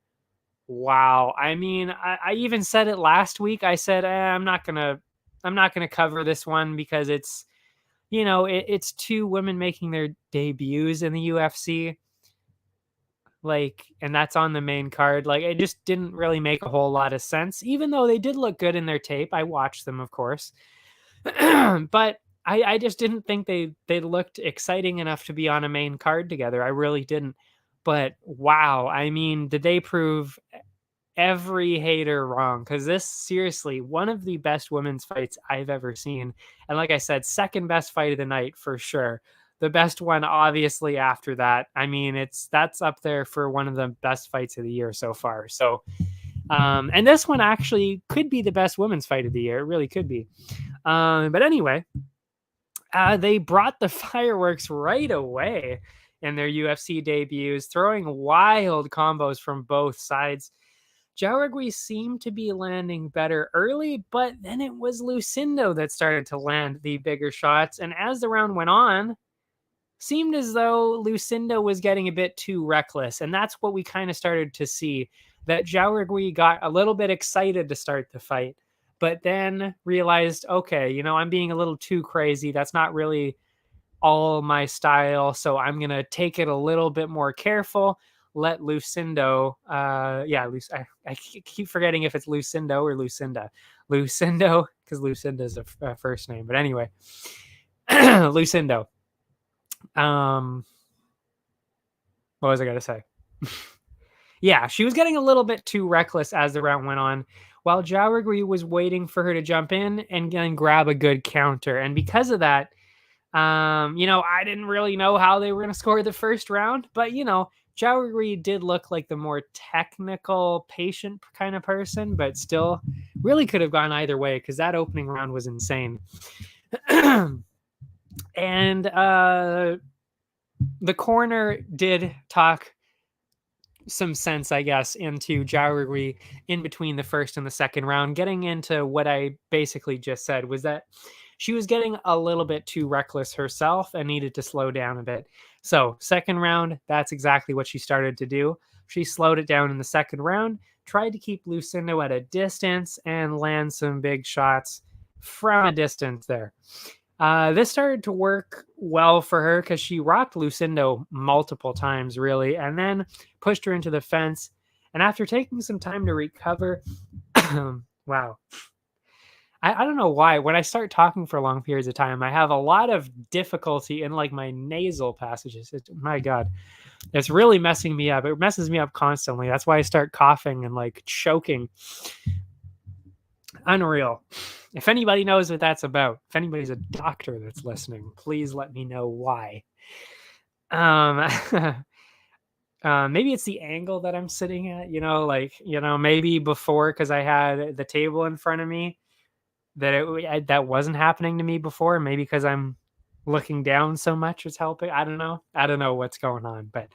Wow. I mean, I even said it last week. I said, I'm not gonna cover this one because it's, it's two women making their debuts in the UFC. Like, and that's on the main card. Like, it just didn't really make a whole lot of sense, even though they did look good in their tape. I watched them, of course. But I just didn't think they looked exciting enough to be on a main card together. I really didn't. But wow, I mean, did they prove every hater wrong? Because this, seriously, one of the best women's fights I've ever seen. And like I said, second best fight of the night for sure. The best one, obviously, after that. I mean, that's up there for one of the best fights of the year so far. So, and this one actually could be the best women's fight of the year. It really could be. But anyway, they brought the fireworks right away in their UFC debuts, throwing wild combos from both sides. Jauregui seemed to be landing better early, but then it was Lucindo that started to land the bigger shots. And as the round went on, seemed as though Lucindo was getting a bit too reckless. And that's what we kind of started to see, that Jauregui got a little bit excited to start the fight, but then realized, okay, I'm being a little too crazy. That's not really all my style. So I'm going to take it a little bit more careful. Let Lucindo, I keep forgetting if it's Lucindo or Lucinda. Lucindo, because Lucinda is a first name. But anyway, Lucindo. What was I going to say? Yeah, she was getting a little bit too reckless as the round went on, while Jauregui was waiting for her to jump in and grab a good counter. And because of that, I didn't really know how they were going to score the first round, but Jauregui did look like the more technical, patient kind of person, but still really could have gone either way because that opening round was insane. And the corner did talk some sense, I guess, into Jauregui in between the first and the second round, getting into what I basically just said, was that she was getting a little bit too reckless herself and needed to slow down a bit. So second round, that's exactly what she started to do. She slowed it down in the second round, tried to keep Lucindo at a distance and land some big shots from a distance there. This started to work well for her because she rocked Lucindo multiple times, really, and then pushed her into the fence. And after taking some time to recover, wow. I don't know why. When I start talking for long periods of time, I have a lot of difficulty in like my nasal passages. My God, it's really messing me up. It messes me up constantly. That's why I start coughing and like choking. Unreal. If anybody knows what that's about, if anybody's a doctor that's listening, please let me know why. Maybe it's the angle that I'm sitting at, maybe before, because I had the table in front of me, that wasn't happening to me before. Maybe because I'm looking down so much is helping. I don't know what's going on, but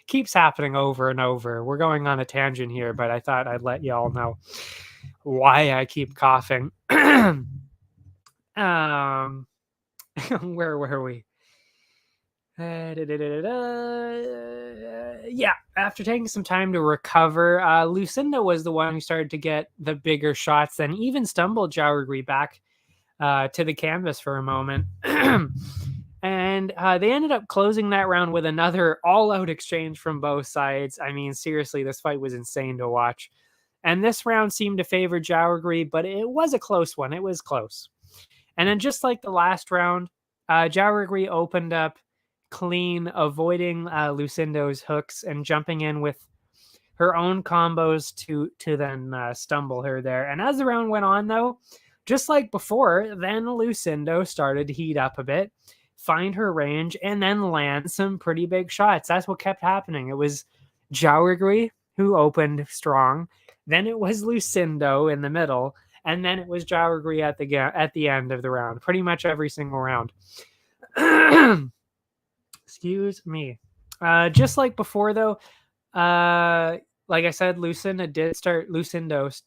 keeps happening over and over. We're going on a tangent here, but I thought I'd let y'all know why I keep coughing. Where were we? Yeah, after taking some time to recover, Lucinda was the one who started to get the bigger shots, then even stumbled Jauregui back to the canvas for a moment. And they ended up closing that round with another all-out exchange from both sides. I mean, seriously, this fight was insane to watch. And this round seemed to favor Jauregui, but it was a close one. It was close. And then just like the last round, Jauregui opened up clean, avoiding Lucindo's hooks and jumping in with her own combos to then stumble her there. And as the round went on, though, just like before, then Lucindo started to heat up a bit, find her range, and then land some pretty big shots. That's what kept happening. It was Jauregui who opened strong. Then it was Lucindo in the middle. And then it was Jauregui at the end of the round. Pretty much every single round. Excuse me. Just like before, though, like I said, Lucindo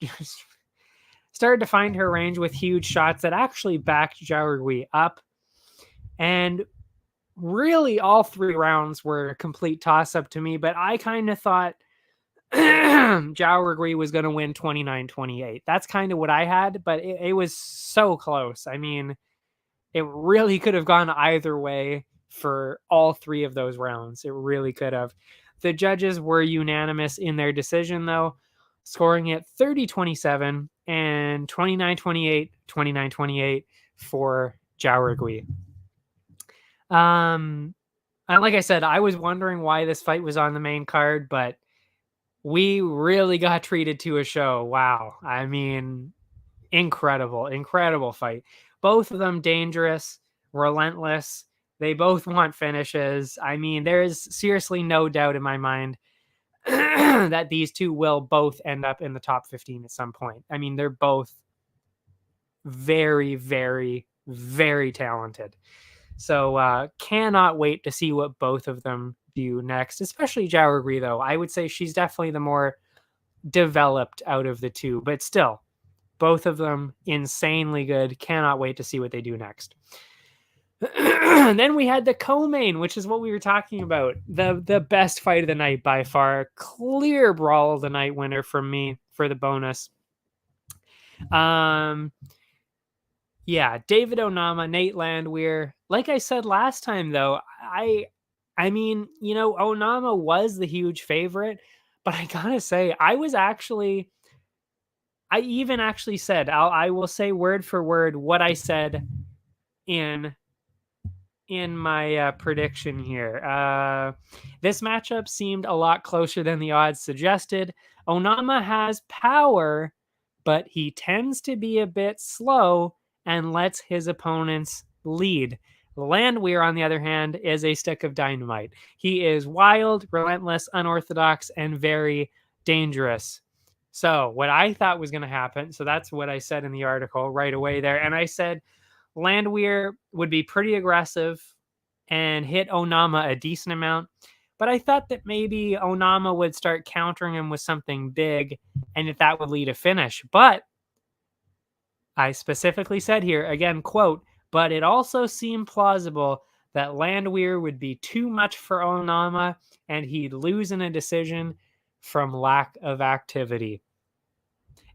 started to find her range with huge shots that actually backed Jauregui up. And really, all 3 rounds were a complete toss-up to me, but I kind of thought Jauregui was going to win 29-28. That's kind of what I had, but it was so close. I mean, it really could have gone either way for all 3 of those rounds. It really could have. The judges were unanimous in their decision, though, scoring it 30-27 and 29-28, 29-28 for Jauregui. And like I said, I was wondering why this fight was on the main card, but we really got treated to a show. Wow. I mean, incredible fight. Both of them dangerous, relentless. They both want finishes. I mean, there is seriously no doubt in my mind that these two will both end up in the top 15 at some point. I mean, they're both very, very, very talented. So cannot wait to see what both of them do next, especially Jauregui, though. I would say she's definitely the more developed out of the two, but still, both of them insanely good. Cannot wait to see what they do next. Then we had the co-main, which is what we were talking about. The best fight of the night by far. Clear brawl of the night winner from me for the bonus. Yeah, David Onama, Nate Landwehr. Like I said last time, though, I mean, you know, Onama was the huge favorite, but I gotta say, I even actually said, I will say word for word what I said in my prediction here. This matchup seemed a lot closer than the odds suggested. Onama has power, but he tends to be a bit slow and lets his opponents lead. Landwehr, on the other hand, is a stick of dynamite. He is wild, relentless, unorthodox, and very dangerous. So what I thought was going to happen, so that's what I said in the article right away there. And I said Landwehr would be pretty aggressive and hit Onama a decent amount. But I thought that maybe Onama would start countering him with something big and that would lead a finish. But I specifically said here, again, quote, but it also seemed plausible that Landwehr would be too much for Onama and he'd lose in a decision from lack of activity.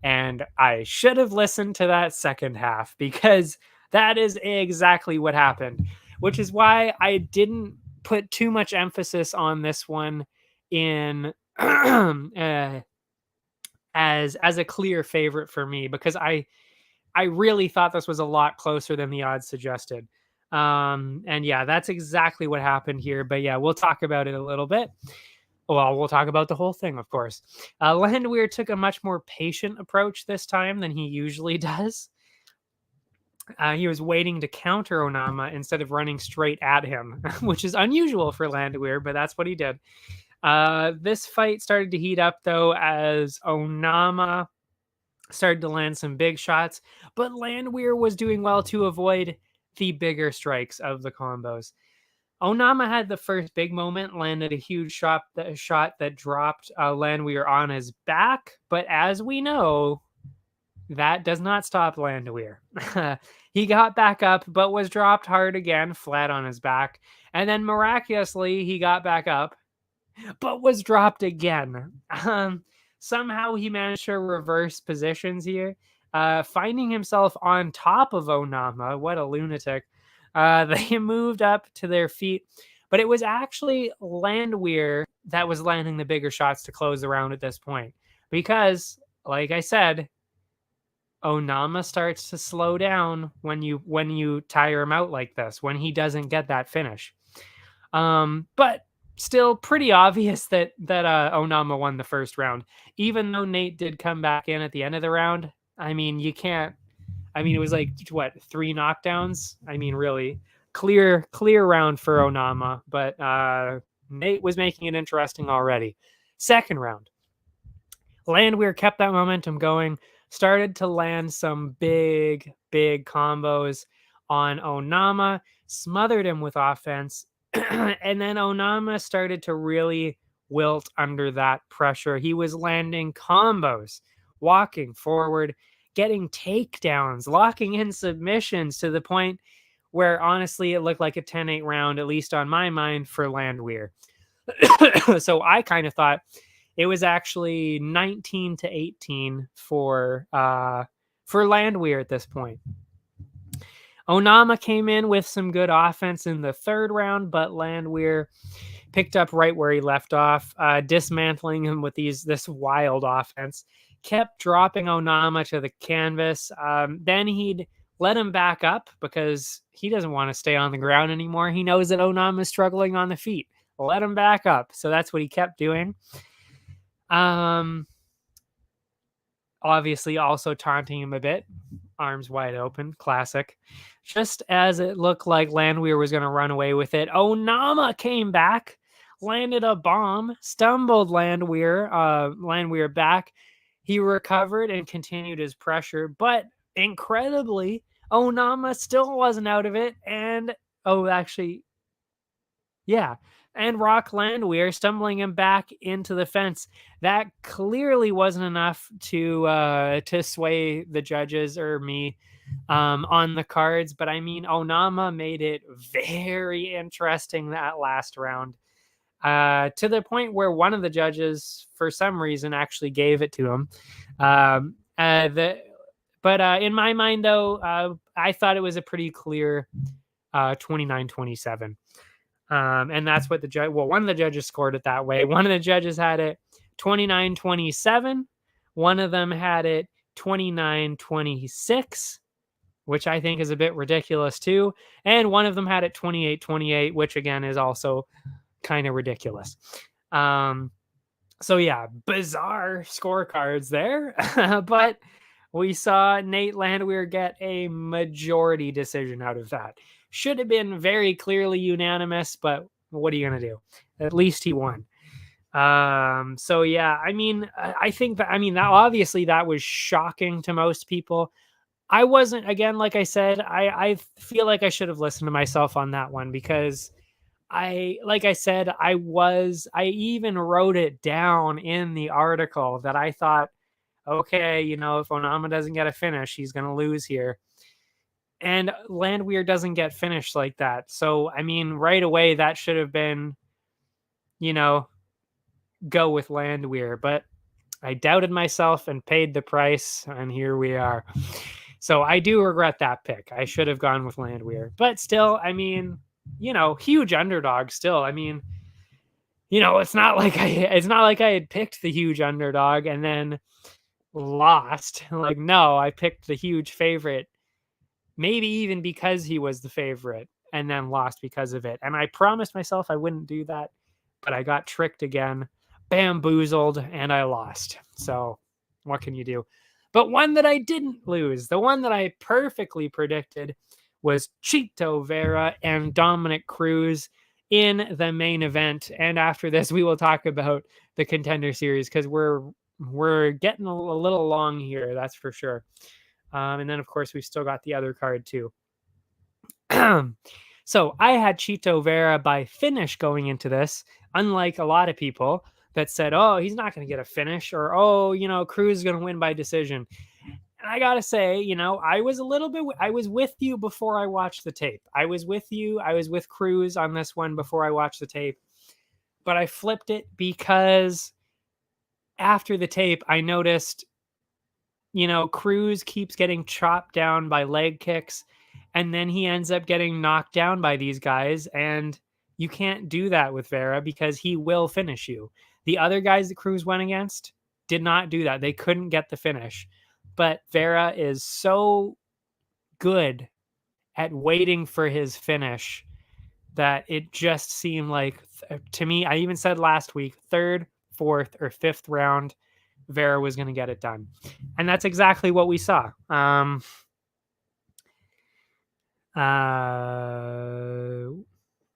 And I should have listened to that second half because that is exactly what happened, which is why I didn't put too much emphasis on this one in as a clear favorite for me, because I really thought this was a lot closer than the odds suggested. And yeah, that's exactly what happened here. But yeah, we'll talk about it a little bit. Well, we'll talk about the whole thing, of course. Landwehr took a much more patient approach this time than he usually does. He was waiting to counter Onama instead of running straight at him, which is unusual for Landwehr, but that's what he did. This fight started to heat up, though, as Onama started to land some big shots, but Landwehr was doing well to avoid the bigger strikes of the combos. Onama had the first big moment, landed a huge shot that dropped Landwehr on his back. But as we know, that does not stop Landwehr. He got back up, but was dropped hard again, flat on his back. And then miraculously, he got back up, but was dropped again. Somehow he managed to reverse positions here, finding himself on top of Onama. What a lunatic. They moved up to their feet, but it was actually Landwehr that was landing the bigger shots to close the round at this point. Because, like I said, Onama starts to slow down when you tire him out like this, when he doesn't get that finish. But still pretty obvious that Onama won the first round, even though Nate did come back in at the end of the round. I mean, you can't. I mean, it was like what, 3 knockdowns. I mean, really clear round for Onama, but Nate was making it interesting already. Second round, Landwehr kept that momentum going, started to land some big combos on Onama, smothered him with offense. And then Onama started to really wilt under that pressure. He was landing combos, walking forward, getting takedowns, locking in submissions to the point where honestly it looked like a 10-8 round, at least on my mind, for Landwehr. So I kind of thought it was actually 19-18 for Landwehr at this point. Onama came in with some good offense in the third round, but Landwehr picked up right where he left off, dismantling him with this wild offense. Kept dropping Onama to the canvas. Then he'd let him back up because he doesn't want to stay on the ground anymore. He knows that Onama is struggling on the feet. Let him back up. So that's what he kept doing. Obviously also taunting him a bit. Arms wide open. Classic. Just as it looked like Landwehr was going to run away with it, Onama came back, landed a bomb, stumbled Landwehr back. He recovered and continued his pressure, but incredibly, Onama still wasn't out of it. And and Rock Landwehr stumbling him back into the fence. That clearly wasn't enough to sway the judges or me on the cards. But I mean, Onama made it very interesting that last round, to the point where one of the judges, for some reason, actually gave it to him. But in my mind, though, I thought it was a pretty clear 29-27. And that's what one of the judges scored it that way. One of the judges had it 29-27. One of them had it 29-26, which I think is a bit ridiculous too. And one of them had it 28-28, which again is also kind of ridiculous. So yeah, bizarre scorecards there. But we saw Nate Landwehr get a majority decision out of that. Should have been very clearly unanimous, but what are you going to do? At least he won. So yeah, I mean, I think that obviously that was shocking to most people. I wasn't, again, like I said, I feel like I should have listened to myself on that one, because I even wrote it down in the article that I thought, okay, if Onama doesn't get a finish, he's going to lose here. And Landwehr doesn't get finished like that. So, I mean, right away, that should have been, go with Landwehr. But I doubted myself and paid the price, and here we are. So I do regret that pick. I should have gone with Landwehr. But still, I mean, huge underdog still. I mean, it's not like I had picked the huge underdog and then lost. Like, no, I picked the huge favorite. Maybe even because he was the favorite, and then lost because of it. And I promised myself I wouldn't do that, but I got tricked again, bamboozled, and I lost. So what can you do? But one that I didn't lose, the one that I perfectly predicted, was Chito Vera and Dominic Cruz in the main event. And after this, we will talk about the Contender Series, because we're getting a little long here, that's for sure. And then, of course, we've still got the other card, too. So I had Chito Vera by finish going into this, unlike a lot of people that said, oh, he's not going to get a finish, or, oh, Cruz is going to win by decision. And I got to say, I was I was with you before I watched the tape. I was with you. I was with Cruz on this one before I watched the tape. But I flipped it because after the tape, I noticed, Cruz keeps getting chopped down by leg kicks, and then he ends up getting knocked down by these guys. And you can't do that with Vera because he will finish you. The other guys that Cruz went against did not do that. They couldn't get the finish. But Vera is so good at waiting for his finish that it just seemed like, to me, I even said last week, third, fourth, or fifth round, Vera was going to get it done. And that's exactly what we saw.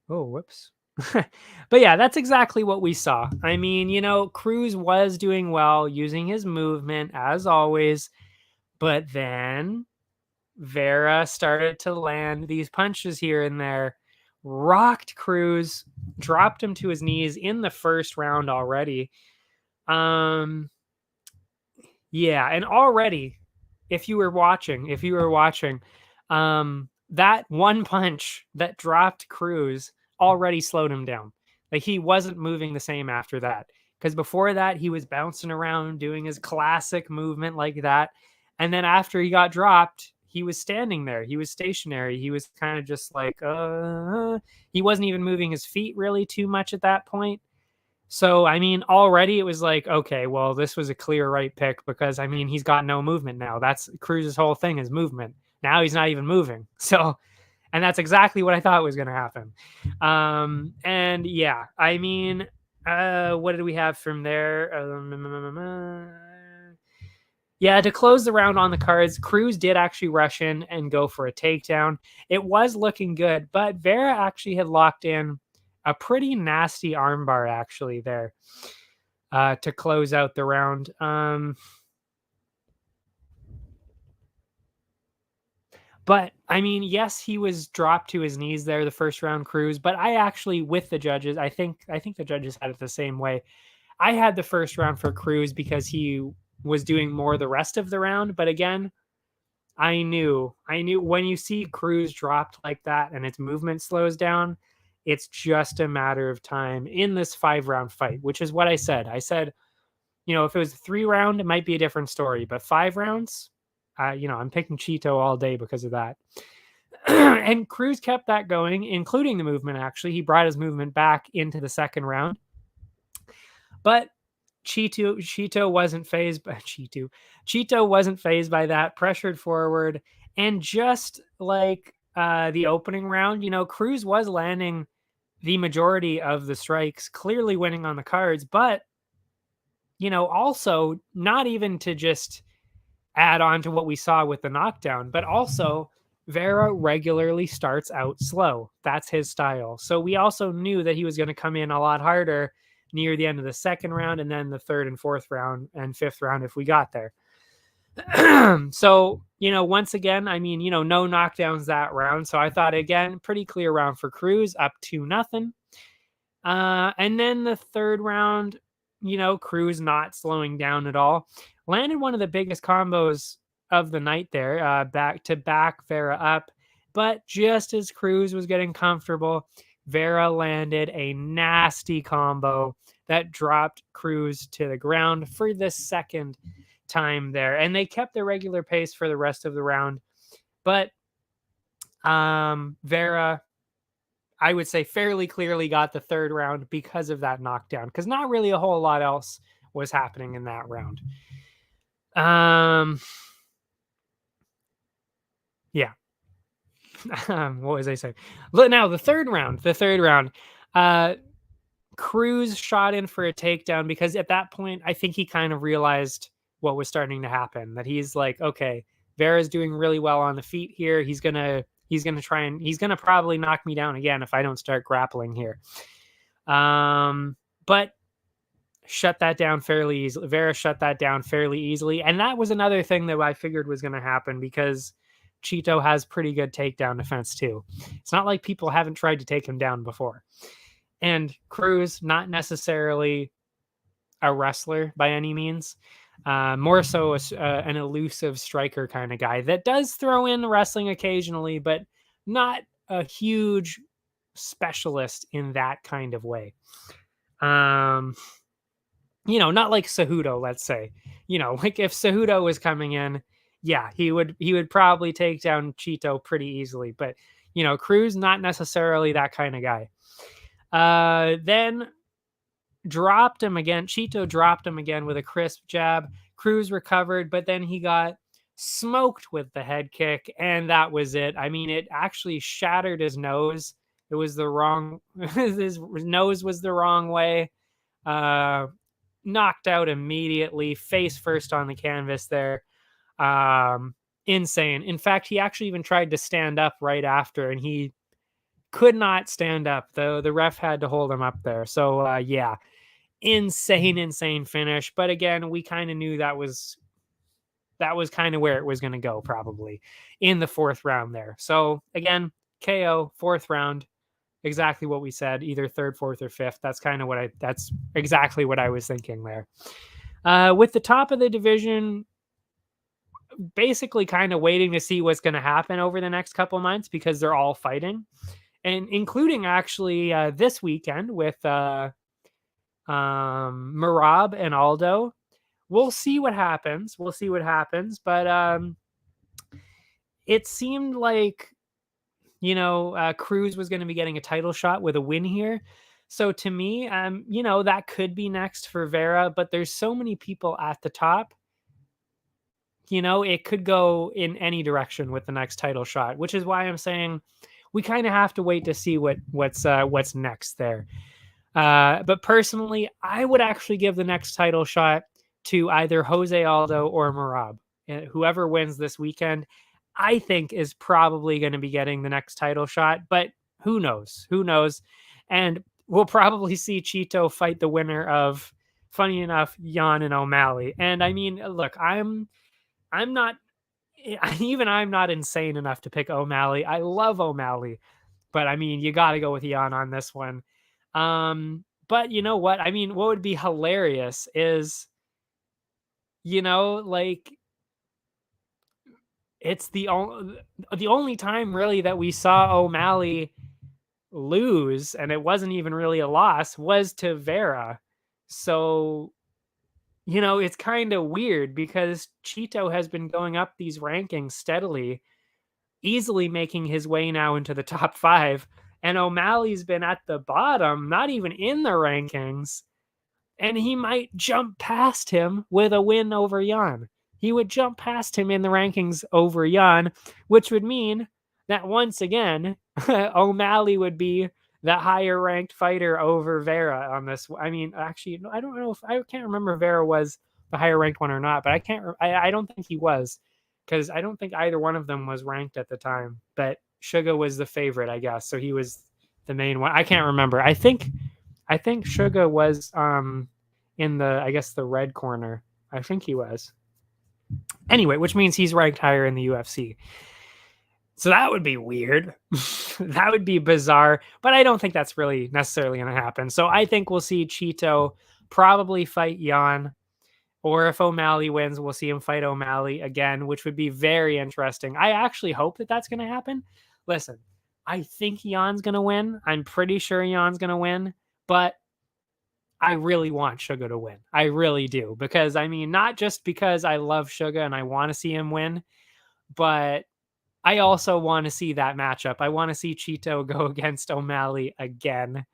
Whoops. But yeah, that's exactly what we saw. I mean, Cruz was doing well using his movement as always, but then Vera started to land these punches here and there, rocked Cruz, dropped him to his knees in the first round already. Yeah, and already, if you were watching, that one punch that dropped Cruz already slowed him down. Like, he wasn't moving the same after that. Because before that, he was bouncing around, doing his classic movement like that. And then after he got dropped, he was standing there. He was stationary. He was kind of just like, he wasn't even moving his feet really too much at that point. So, I mean, already it was like, okay, well, this was a clear right pick because, I mean, he's got no movement now. That's Cruz's whole thing is movement. Now he's not even moving. So, and that's exactly what I thought was going to happen. And yeah, I mean, what did we have from there? Yeah, to close the round on the cards, Cruz did actually rush in and go for a takedown. It was looking good, but Vera actually had locked in a pretty nasty armbar actually there to close out the round. But I mean, yes, he was dropped to his knees there the first round, Cruz. But I actually, with the judges, I think the judges had it the same way. I had the first round for Cruz because he was doing more the rest of the round. But again, I knew when you see Cruz dropped like that and its movement slows down, it's just a matter of time in this 5-round fight, which is what I said. I said, if it was a 3-round, it might be a different story, but 5 rounds, I'm picking Chito all day because of that. And Cruz kept that going, including the movement. Actually, he brought his movement back into the second round, but Chito wasn't phased by Chito wasn't phased by that, pressured forward, and just like the opening round, Cruz was landing the majority of the strikes, clearly winning on the cards, but also not even to just add on to what we saw with the knockdown, but also Vera regularly starts out slow. That's his style. So we also knew that he was going to come in a lot harder near the end of the second round, and then the third and fourth round and fifth round if we got there. So, once again, I mean, no knockdowns that round. So I thought, again, pretty clear round for Cruz, up 2-0. And then the third round, Cruz not slowing down at all. Landed one of the biggest combos of the night there, back Vera up. But just as Cruz was getting comfortable, Vera landed a nasty combo that dropped Cruz to the ground for the second time there. And they kept their regular pace for the rest of the round. But Vera, I would say, fairly clearly got the third round because of that knockdown, because not really a whole lot else was happening in that round. Yeah. What was I saying? Now the third round, Cruz shot in for a takedown because at that point, I think he kind of realized what was starting to happen, that he's like, okay, Vera's doing really well on the feet here. He's going to probably knock me down again if I don't start grappling here. But shut that down fairly easily. Vera shut that down fairly easily. And that was another thing that I figured was going to happen, because Chito has pretty good takedown defense too. It's not like people haven't tried to take him down before. And Cruz, not necessarily a wrestler by any means. More so an elusive striker kind of guy that does throw in wrestling occasionally, but not a huge specialist in that kind of way. Not like Cejudo, let's say. Like if Cejudo was coming in, yeah, he would probably take down Chito pretty easily. But Cruz, not necessarily that kind of guy. Then dropped him again. Chito dropped him again with a crisp jab. Cruz recovered, but then he got smoked with the head kick, and that was it. I mean, it actually shattered his nose. It was the wrong, his nose was the wrong way. Knocked out immediately, face first on the canvas there. Insane. In fact, he actually even tried to stand up right after, and he could not stand up. The ref had to hold him up there. So, yeah, insane finish. But again, we kind of knew that was kind of where it was going to go, probably in the fourth round there. So again, KO, fourth round, exactly what we said, either third, fourth, or fifth. That's exactly what I was thinking there. With the top of the division, basically kind of waiting to see what's going to happen over the next couple months because they're all fighting, and including actually this weekend with Merab and Aldo. We'll see what happens. But it seemed like, Cruz was going to be getting a title shot with a win here. So to me, that could be next for Vera, but there's so many people at the top. It could go in any direction with the next title shot, which is why I'm saying we kind of have to wait to see what's next there. But personally, I would actually give the next title shot to either Jose Aldo or Merab. Whoever wins this weekend, I think, is probably going to be getting the next title shot, but who knows? And we'll probably see Chito fight the winner of, funny enough, Yan and O'Malley. And I mean, look, I'm not insane enough to pick O'Malley. I love O'Malley, but I mean, you got to go with Yan on this one. But you know what? I mean, what would be hilarious is, like, it's the only time really that we saw O'Malley lose, and it wasn't even really a loss, was to Vera. So, it's kind of weird because Chito has been going up these rankings steadily, easily making his way now into the top 5. And O'Malley's been at the bottom, not even in the rankings. And he might jump past him with a win over Yan. He would jump past him in the rankings over Yan, which would mean that once again, O'Malley would be the higher ranked fighter over Vera on this. I mean, actually, I don't know I can't remember if Vera was the higher ranked one or not, but I don't think he was, because I don't think either one of them was ranked at the time. But Sugar was the favorite, I guess. So he was the main one. I can't remember. I think Sugar was in the red corner. I think he was. Anyway, which means he's ranked higher in the UFC. So that would be weird. That would be bizarre, but I don't think that's really necessarily going to happen. So I think we'll see Chito probably fight Yan, or if O'Malley wins, we'll see him fight O'Malley again, which would be very interesting. I actually hope that that's going to happen. Listen, I think Yan's going to win. I'm pretty sure Yan's going to win, but I really want Sugar to win. I really do. Because, I mean, not just because I love Sugar and I want to see him win, but I also want to see that matchup. I want to see Chito go against O'Malley again,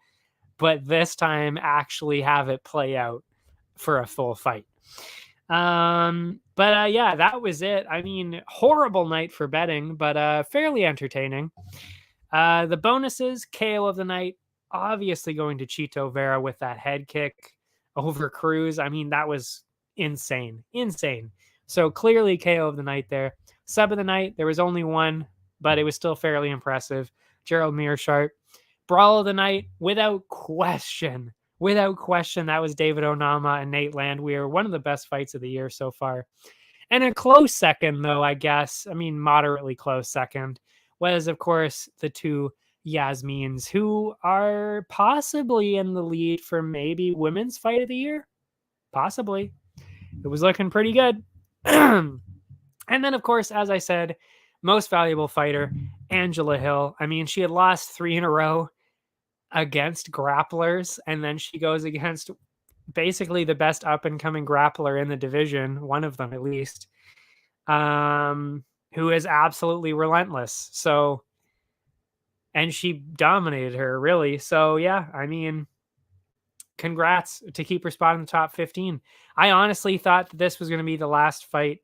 but this time actually have it play out for a full fight. Yeah, that was it. I mean, horrible night for betting, but fairly entertaining. The bonuses, KO of the night, obviously going to Chito Vera with that head kick over Cruz. I mean, that was insane. So clearly KO of the night there. Sub of the night, there was only one, but it was still fairly impressive. Gerald Meerschaert. Brawl of the night, without question, that was David Onama and Nate Landwehr. One of the best fights of the year so far. And a close second, though, I guess, I mean, moderately close second, was, of course, the two Yasmins, who are possibly in the lead for maybe Women's Fight of the Year. Possibly. It was looking pretty good. And then, of course, as I said, most valuable fighter, Angela Hill. I mean, she had lost 3 in a row against grapplers, and then she goes against basically the best up-and-coming grappler in the division, one of them at least, who is absolutely relentless. So, and she dominated her, really. So, yeah, I mean, congrats to keep her spot in the top 15. I honestly thought that this was going to be the last fight,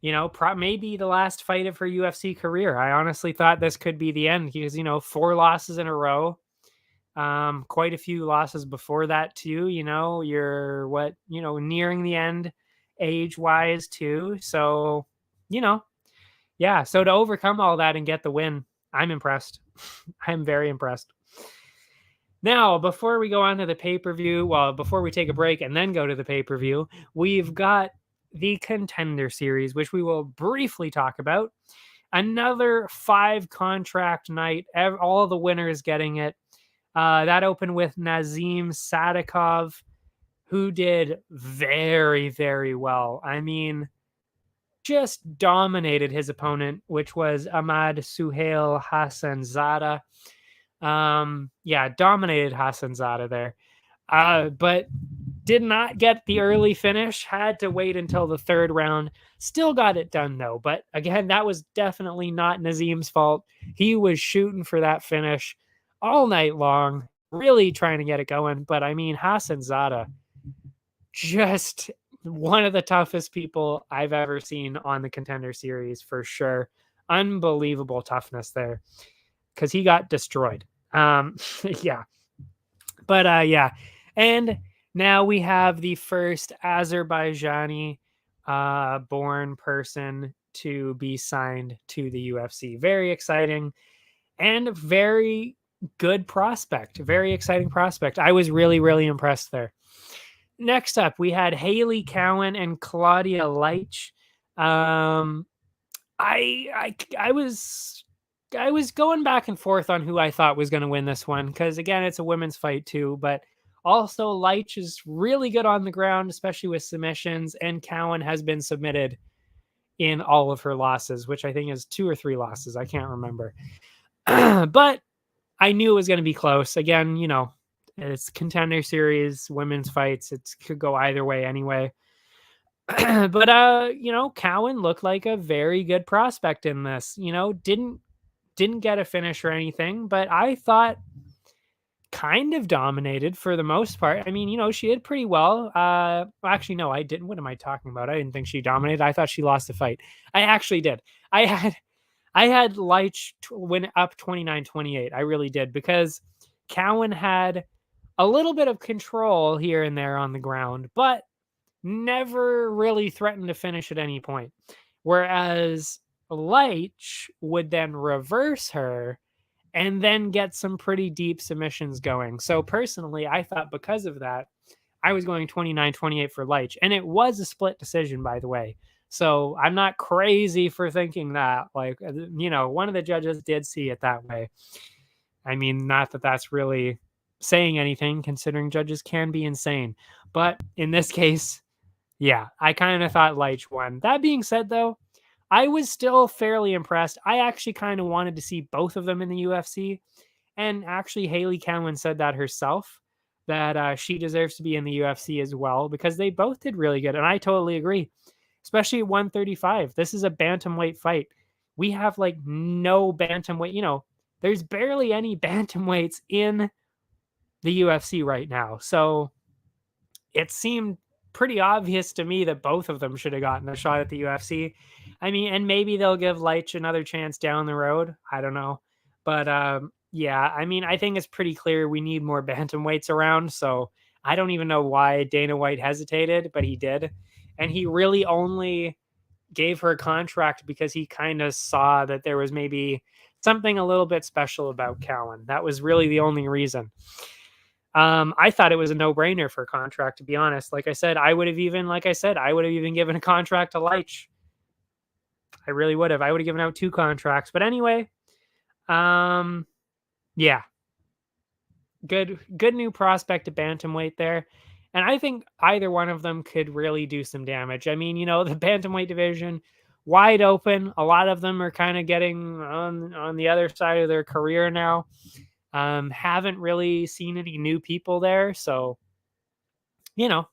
you know, maybe the last fight of her UFC career. I honestly thought this could be the end because, 4 losses in a row. Quite a few losses before that too. You're nearing the end age-wise too. So, yeah. So to overcome all that and get the win, I'm impressed. I'm very impressed. Now, before we go on to the pay-per-view, before we take a break and then go to the pay-per-view, we've got the Contender Series, which we will briefly talk about. Another 5-contract night, all the winners getting it. That opened with Nazim Sadykhov, who did very, very well. I mean, just dominated his opponent, which was Ahmad Suhail Hassanzada. Dominated Hassanzada there. But did not get the early finish. Had to wait until the 3rd round. Still got it done, though. But again, that was definitely not Nazim's fault. He was shooting for that finish all night long, really trying to get it going. But I mean, Hassanzada, just one of the toughest people I've ever seen on the Contender Series for sure. Unbelievable toughness there because he got destroyed. Yeah. But yeah. And now we have the first Azerbaijani born person to be signed to the UFC. Very exciting and very good prospect. Very exciting prospect. I was really, really impressed there. Next up, we had Hailey Cowan and Claudia Leitch. I was going back and forth on who I thought was going to win this one because, again, it's a women's fight too. But also, Leitch is really good on the ground, especially with submissions, and Cowan has been submitted in all of her losses, which I think is 2 or 3 losses. I can't remember. But I knew it was going to be close. Again, it's Contender Series, women's fights. It could go either way anyway. But, Cowan looked like a very good prospect in this. Didn't get a finish or anything, but I thought kind of dominated for the most part. I mean, she did pretty well. Actually, no, I didn't. What am I talking about? I didn't think she dominated. I thought she lost the fight. I actually did. I had Leitch win up 29-28. I really did because Cowan had a little bit of control here and there on the ground, but never really threatened to finish at any point. Whereas Leitch would then reverse her and then get some pretty deep submissions going. So personally, I thought because of that, I was going 29-28 for Leitch. And it was a split decision, by the way. So I'm not crazy for thinking that. Like, one of the judges did see it that way. I mean, not that that's really saying anything, considering judges can be insane. But in this case, yeah, I kind of thought Leitch won. That being said, though, I was still fairly impressed. I actually kind of wanted to see both of them in the UFC. And actually, Hailey Cowan said that herself, that she deserves to be in the UFC as well, because they both did really good. And I totally agree, especially at 135. This is a bantamweight fight. We have like no bantamweight, there's barely any bantamweights in the UFC right now. So it seemed pretty obvious to me that both of them should have gotten a shot at the UFC. I mean, and maybe they'll give Leitch another chance down the road. I don't know. But yeah, I mean, I think it's pretty clear we need more bantamweights around. So I don't even know why Dana White hesitated, but he did. And he really only gave her a contract because he kind of saw that there was maybe something a little bit special about Cowan. That was really the only reason. I thought it was a no-brainer for a contract, to be honest. Like I said, I would have even given a contract to Leitch. I really would have. I would have given out 2 contracts. But anyway, yeah. Good new prospect at bantamweight there. And I think either one of them could really do some damage. I mean, the bantamweight division wide open. A lot of them are kind of getting on the other side of their career now. Haven't really seen any new people there, so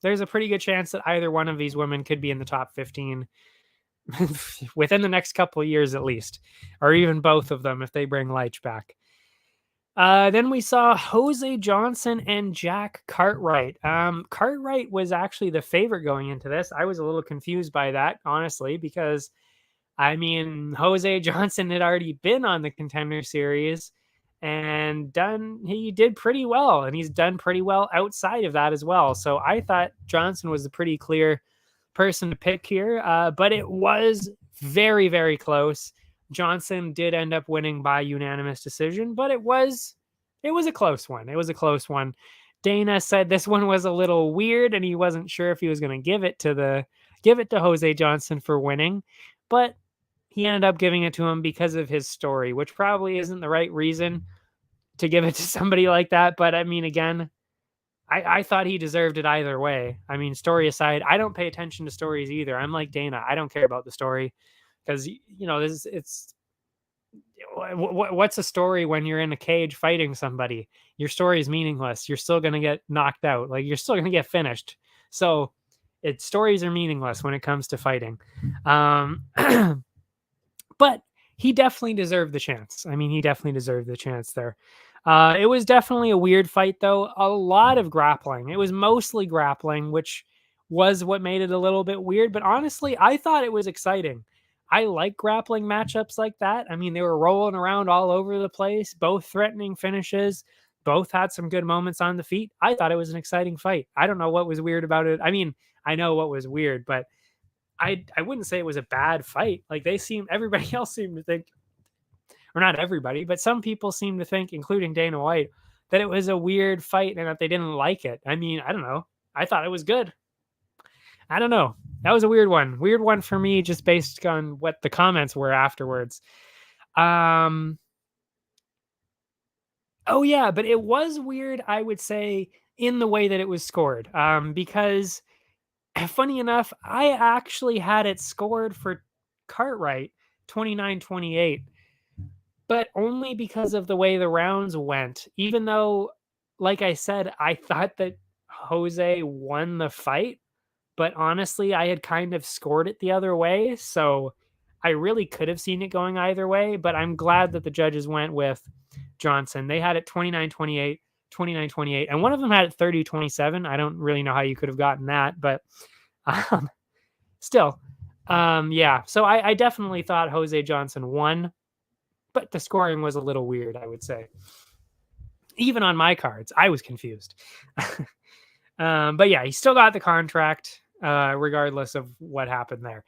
there's a pretty good chance that either one of these women could be in the top 15 within the next couple of years at least, or even both of them if they bring Leitch back. Then we saw Jose Johnson and Jack Cartwright. Cartwright was actually the favorite going into this. I was a little confused by that, honestly, because I mean, Jose Johnson had already been on the Contender Series and he did pretty well, and he's done pretty well outside of that as well. So I thought Johnson was a pretty clear person to pick here, but it was very, very close. Johnson did end up winning by unanimous decision, but it was a close one. It was a close one. Dana said this one was a little weird, and he wasn't sure if he was going to give it to Jose Johnson for winning, but he ended up giving it to him because of his story, which probably isn't the right reason to give it to somebody like that. But I mean, again, I thought he deserved it either way. I mean, story aside, I don't pay attention to stories either. I'm like Dana. I don't care about the story because, what's a story when you're in a cage fighting somebody? Your story is meaningless. You're still going to get knocked out. Like, you're still going to get finished. So stories are meaningless when it comes to fighting. But he definitely deserved the chance. I mean, he definitely deserved the chance there. It was definitely a weird fight, though. A lot of grappling. It was mostly grappling, which was what made it a little bit weird. But honestly, I thought it was exciting. I like grappling matchups like that. I mean, they were rolling around all over the place, both threatening finishes, both had some good moments on the feet. I thought it was an exciting fight. I don't know what was weird about it. I mean, I know what was weird, but I wouldn't say it was a bad fight. Like, everybody else seemed to think, or not everybody, but some people seem to think, including Dana White, that it was a weird fight and that they didn't like it. I mean, I don't know. I thought it was good. I don't know. That was a weird one. Weird one for me, just based on what the comments were afterwards. Oh yeah, but it was weird, I would say, in the way that it was scored. Because funny enough, I actually had it scored for Cartwright 29-28, but only because of the way the rounds went. Even though, like I said, I thought that Jose won the fight, but honestly, I had kind of scored it the other way, so I really could have seen it going either way, but I'm glad that the judges went with Johnson. They had it 29-28, 29-28, and one of them had it 30-27. I don't really know how you could have gotten that, but still, yeah. So I definitely thought Jose Johnson won, but the scoring was a little weird, I would say. Even on my cards, I was confused. But yeah, he still got the contract, regardless of what happened there.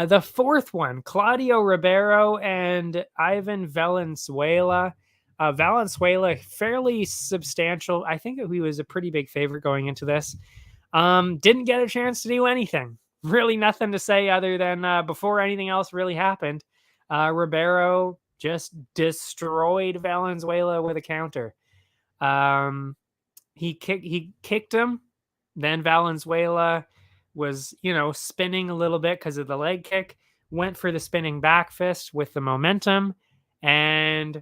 The fourth one, Claudio Ribeiro and Ivan Valenzuela. Valenzuela, fairly substantial. I think he was a pretty big favorite going into this. Didn't get a chance to do anything. Really nothing to say other than before anything else really happened, Ribeiro just destroyed Valenzuela with a counter. He kicked him. Then Valenzuela was, spinning a little bit because of the leg kick, went for the spinning back fist with the momentum, and,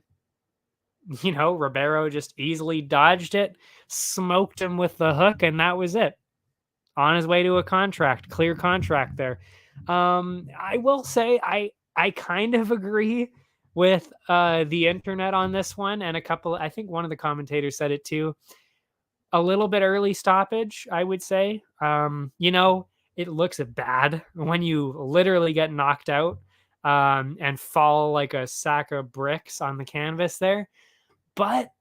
Ribeiro just easily dodged it, smoked him with the hook, and that was it. On his way to a contract, clear contract there. I will say I kind of agree with the internet on this one, and I think one of the commentators said it too. A little bit early stoppage, I would say. It looks bad when you literally get knocked out and fall like a sack of bricks on the canvas there. But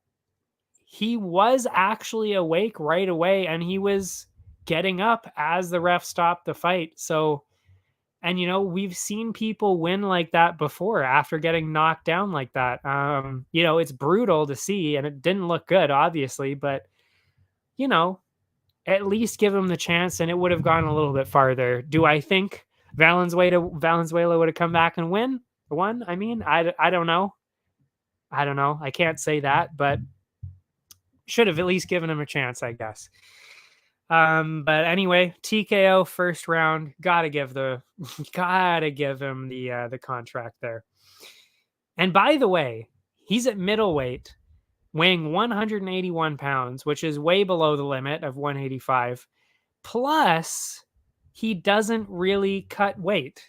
he was actually awake right away, and he was getting up as the ref stopped the fight. So, and we've seen people win like that before after getting knocked down like that. It's brutal to see, and it didn't look good, obviously, but at least give him the chance, and it would have gone a little bit farther. Do I think Valenzuela would have come back and won? I mean, I don't know. I can't say that, but should have at least given him a chance, I guess. But anyway, TKO first round. Gotta give him the contract there. And by the way, he's at middleweight, weighing 181 pounds, which is way below the limit of 185. Plus, he doesn't really cut weight.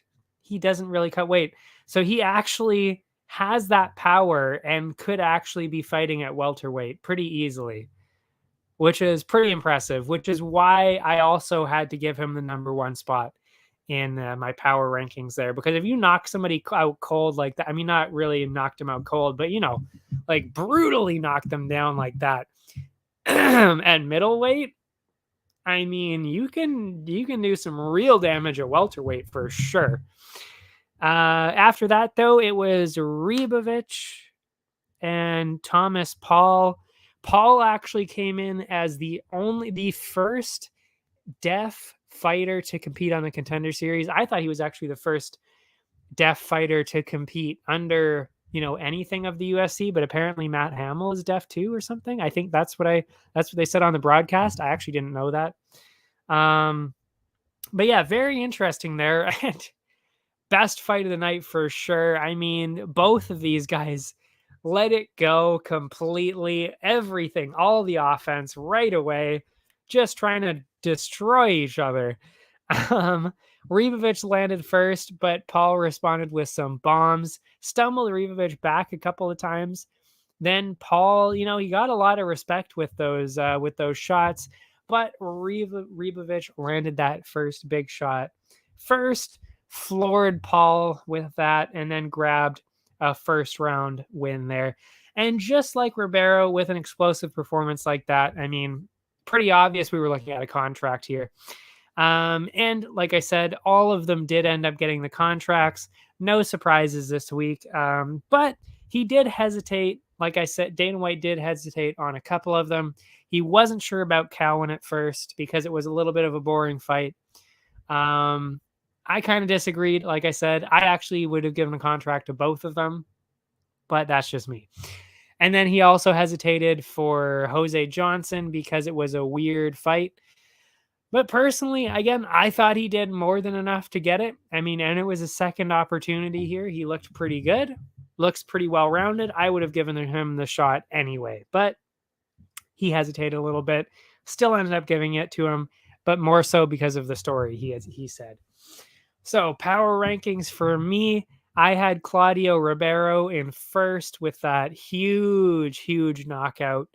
So he actually has that power and could actually be fighting at welterweight pretty easily, which is pretty impressive, which is why I also had to give him the number 1 spot in my power rankings there. Because if you knock somebody out cold like that, I mean, not really knocked him out cold, but like brutally knocked them down like that at middleweight, I mean, you can do some real damage at welterweight for sure. After that, though, it was Ribovics and Thomas Paul. Paul actually came in as the first deaf fighter to compete on the Contender Series. I thought he was actually the first deaf fighter to compete under, anything of the UFC, but apparently Matt Hamill is deaf too or something. I think that's what they said on the broadcast. I actually didn't know that. But yeah, very interesting there. And best fight of the night for sure. I mean, both of these guys let it go completely. Everything, all the offense right away, just trying to destroy each other. Ribovics landed first, but Paul responded with some bombs, stumbled Ribovics back a couple of times. Then Paul, he got a lot of respect with those shots, but Ribovics landed that first big shot. First, floored Paul with that, and then grabbed a first round win there. And just like Ribeiro with an explosive performance like that, I mean, pretty obvious we were looking at a contract here. And like I said, all of them did end up getting the contracts. No surprises this week. But he did hesitate. Like I said, Dana White did hesitate on a couple of them. He wasn't sure about Cowan at first because it was a little bit of a boring fight. I kind of disagreed. Like I said, I actually would have given a contract to both of them, but that's just me. And then he also hesitated for Jose Johnson because it was a weird fight. But personally, again, I thought he did more than enough to get it. I mean, and it was a second opportunity here. He looked pretty good, looks pretty well-rounded. I would have given him the shot anyway, but he hesitated a little bit, still ended up giving it to him, but more so because of the story he said. So power rankings for me, I had Claudio Ribeiro in first with that huge knockout.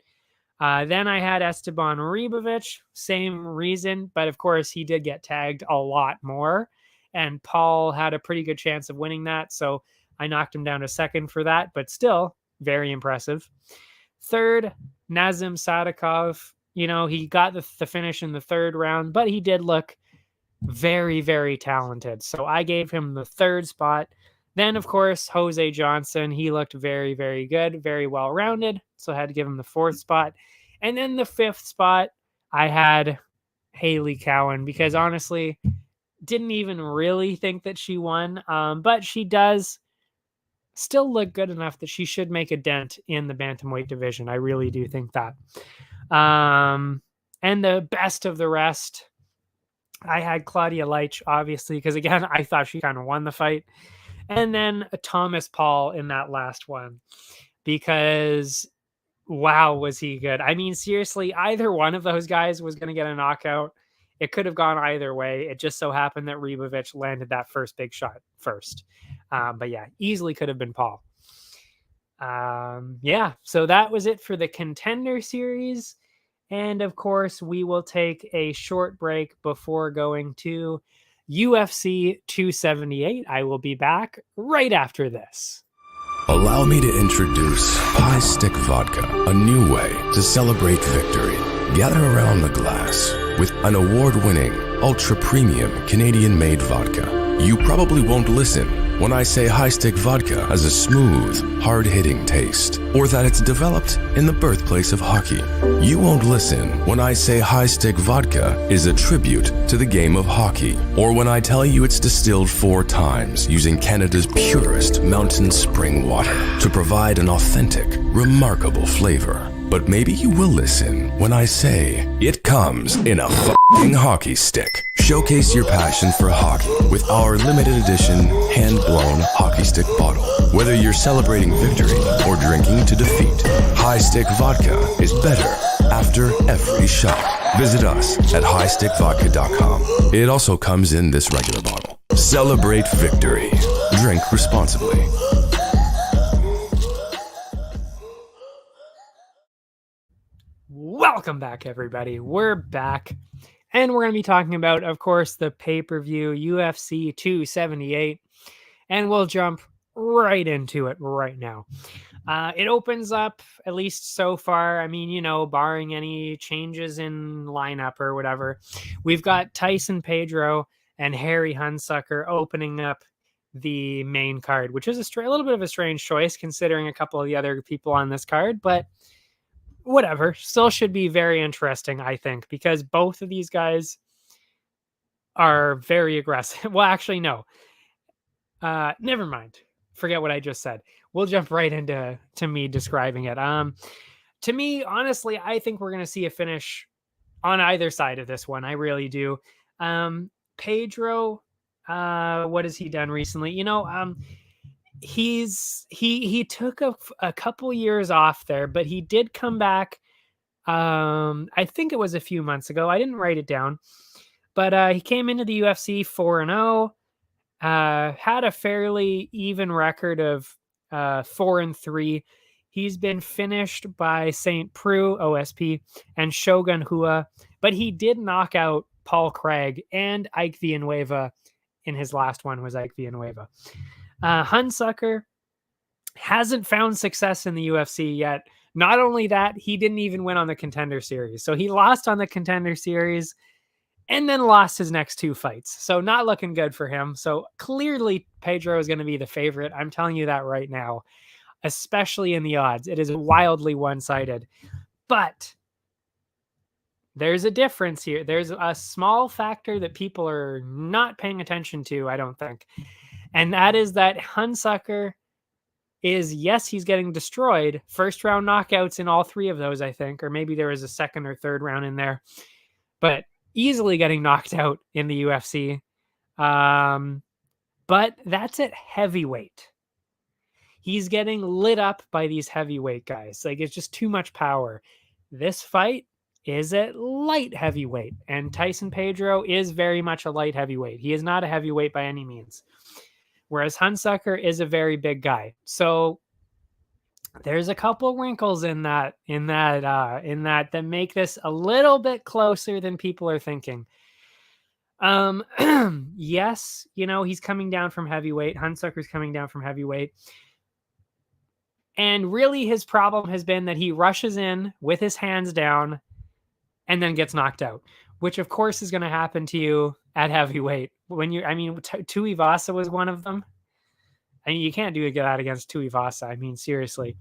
Then I had Esteban Ribovics, same reason, but of course he did get tagged a lot more, and Paul had a pretty good chance of winning that, so I knocked him down to second for that, but still very impressive. Third, Nazim Sadykhov. He got the finish in the third round, but he did look very, very talented, so I gave him the third spot. Then, of course, Jose Johnson. He looked very, very good, very well-rounded, so I had to give him the fourth spot. And then the fifth spot, I had Hailey Cowan, because honestly, didn't even really think that she won, but she does still look good enough that she should make a dent in the bantamweight division. I really do think that. And the best of the rest, I had Claudia Leitch, obviously, because again, I thought she kind of won the fight. And then Thomas Paul in that last one, because wow, was he good. I mean, seriously, either one of those guys was going to get a knockout. It could have gone either way. It just so happened that Ribovics landed that first big shot first. But yeah, easily could have been Paul. Yeah, so that was it for the Contender Series. And of course, we will take a short break before going to UFC 278. I will be back right after this.
Allow me to introduce Pie Stick Vodka, a new way to celebrate victory. Gather around the glass with an award-winning, ultra-premium Canadian-made vodka. You probably won't listen, when I say high stick vodka has a smooth, hard-hitting taste, or that it's developed in the birthplace of hockey. You won't listen when I say high stick vodka is a tribute to the game of hockey, or when I tell you it's distilled 4 times using Canada's purest mountain spring water to provide an authentic, remarkable flavor. But maybe you will listen when I say it comes in a f***ing hockey stick. Showcase your passion for hockey with our limited edition hand-blown hockey stick bottle. Whether you're celebrating victory or drinking to defeat, High Stick Vodka is better after every shot. Visit us at highstickvodka.com. It also comes in this regular bottle. Celebrate victory. Drink responsibly.
Welcome back, everybody. We're back, and we're going to be talking about, of course, the pay-per-view UFC 278, and we'll jump right into it right now. It opens up, at least so far, I mean, you know, barring any changes in lineup or whatever, we've got Tyson Pedro and Harry Hunsucker opening up the main card, which is a little bit of a strange choice considering a couple of the other people on this card, but whatever, still should be very interesting, I think, because both of these guys are very aggressive. Well, actually, no. Never mind. Forget what I just said. We'll jump right into me describing it. To me, honestly, I think we're going to see a finish on either side of this one. I really do. Pedro, what has he done recently? You know, he took a couple years off there, but he did come back. I think it was a few months ago. I didn't write it down, but he came into the UFC 4-0, had a fairly even record of 4-3. He's been finished by St. Preux, OSP, and Shogun Rua, but he did knock out Paul Craig and Ike Villanueva in his last one was Ike Villanueva. Hunsucker hasn't found success in the UFC yet. Not only that, he didn't even win on the Contender Series. So he lost on the Contender Series and then lost his next 2 fights. So not looking good for him. So clearly Pedro is going to be the favorite. I'm telling you that right now, especially in the odds. It is wildly one-sided. But there's a difference here. There's a small factor that people are not paying attention to, I don't think. And that is that Hunsucker is, yes, he's getting destroyed. First round knockouts in all 3 of those, I think, or maybe there was a second or third round in there, but easily getting knocked out in the UFC. But that's at heavyweight. He's getting lit up by these heavyweight guys. Like, it's just too much power. This fight is at light heavyweight, and Tyson Pedro is very much a light heavyweight. He is not a heavyweight by any means. Whereas Hunsucker is a very big guy. So there's a couple wrinkles in that make this a little bit closer than people are thinking. Yes, you know, he's coming down from heavyweight. Hunsucker's coming down from heavyweight. And really his problem has been that he rushes in with his hands down and then gets knocked out, which of course is going to happen to you at heavyweight. When you, I mean, Tuivasa was one of them. I mean, you can't do that against Tuivasa. I mean, seriously.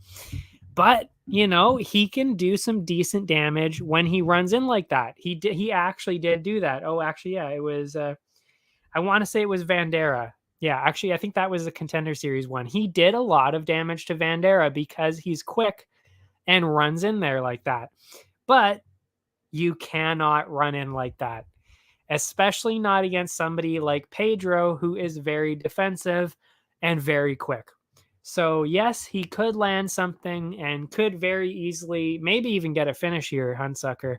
But, you know, he can do some decent damage when he runs in like that. He actually did do that. Oh, actually, yeah, it was, I want to say it was Vandera. Yeah, actually, I think that was the Contender Series one. He did a lot of damage to Vandera because he's quick and runs in there like that. But you cannot run in like that, especially not against somebody like Pedro, who is very defensive and very quick. So yes, he could land something and could very easily, maybe even get a finish here, Hunsucker.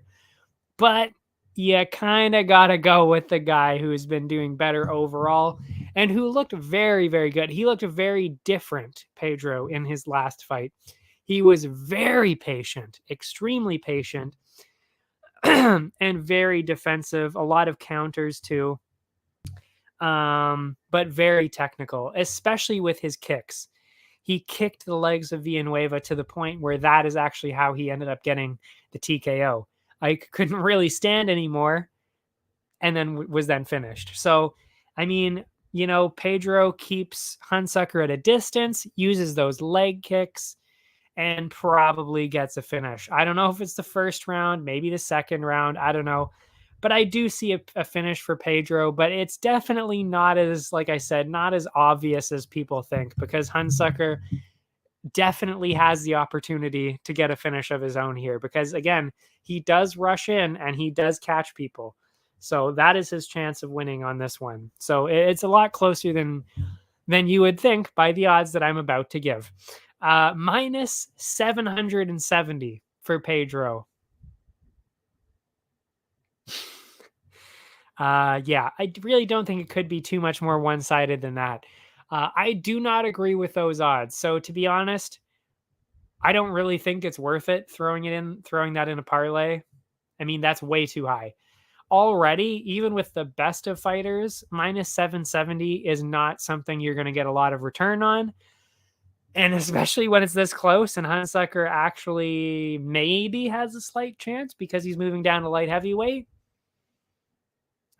But you kind of got to go with the guy who has been doing better overall and who looked very, very good. He looked very different, Pedro, in his last fight. He was very patient, extremely patient, and very defensive. A lot of counters too, but very technical, especially with his kicks. He kicked the legs of Villanueva to the point where that is actually how he ended up getting the TKO. Ike couldn't really stand anymore and then was then finished. So, I mean, Pedro keeps Hunsucker at a distance, uses those leg kicks, and probably gets a finish. I don't know if it's the first round, maybe the second round. I don't know. But I do see a finish for Pedro, but it's definitely not as, like I said, not as obvious as people think, because Hunsucker definitely has the opportunity to get a finish of his own here, because again, he does rush in and he does catch people. So that is his chance of winning on this one. So it's a lot closer than you would think by the odds that I'm about to give. Minus 770 for Pedro. Yeah, I really don't think it could be too much more one-sided than that. I do not agree with those odds. So to be honest, I don't really think it's worth it throwing that in a parlay. I mean, that's way too high. Already, even with the best of fighters, minus 770 is not something you're going to get a lot of return on. And especially when it's this close and Hunsucker actually maybe has a slight chance because he's moving down to light heavyweight.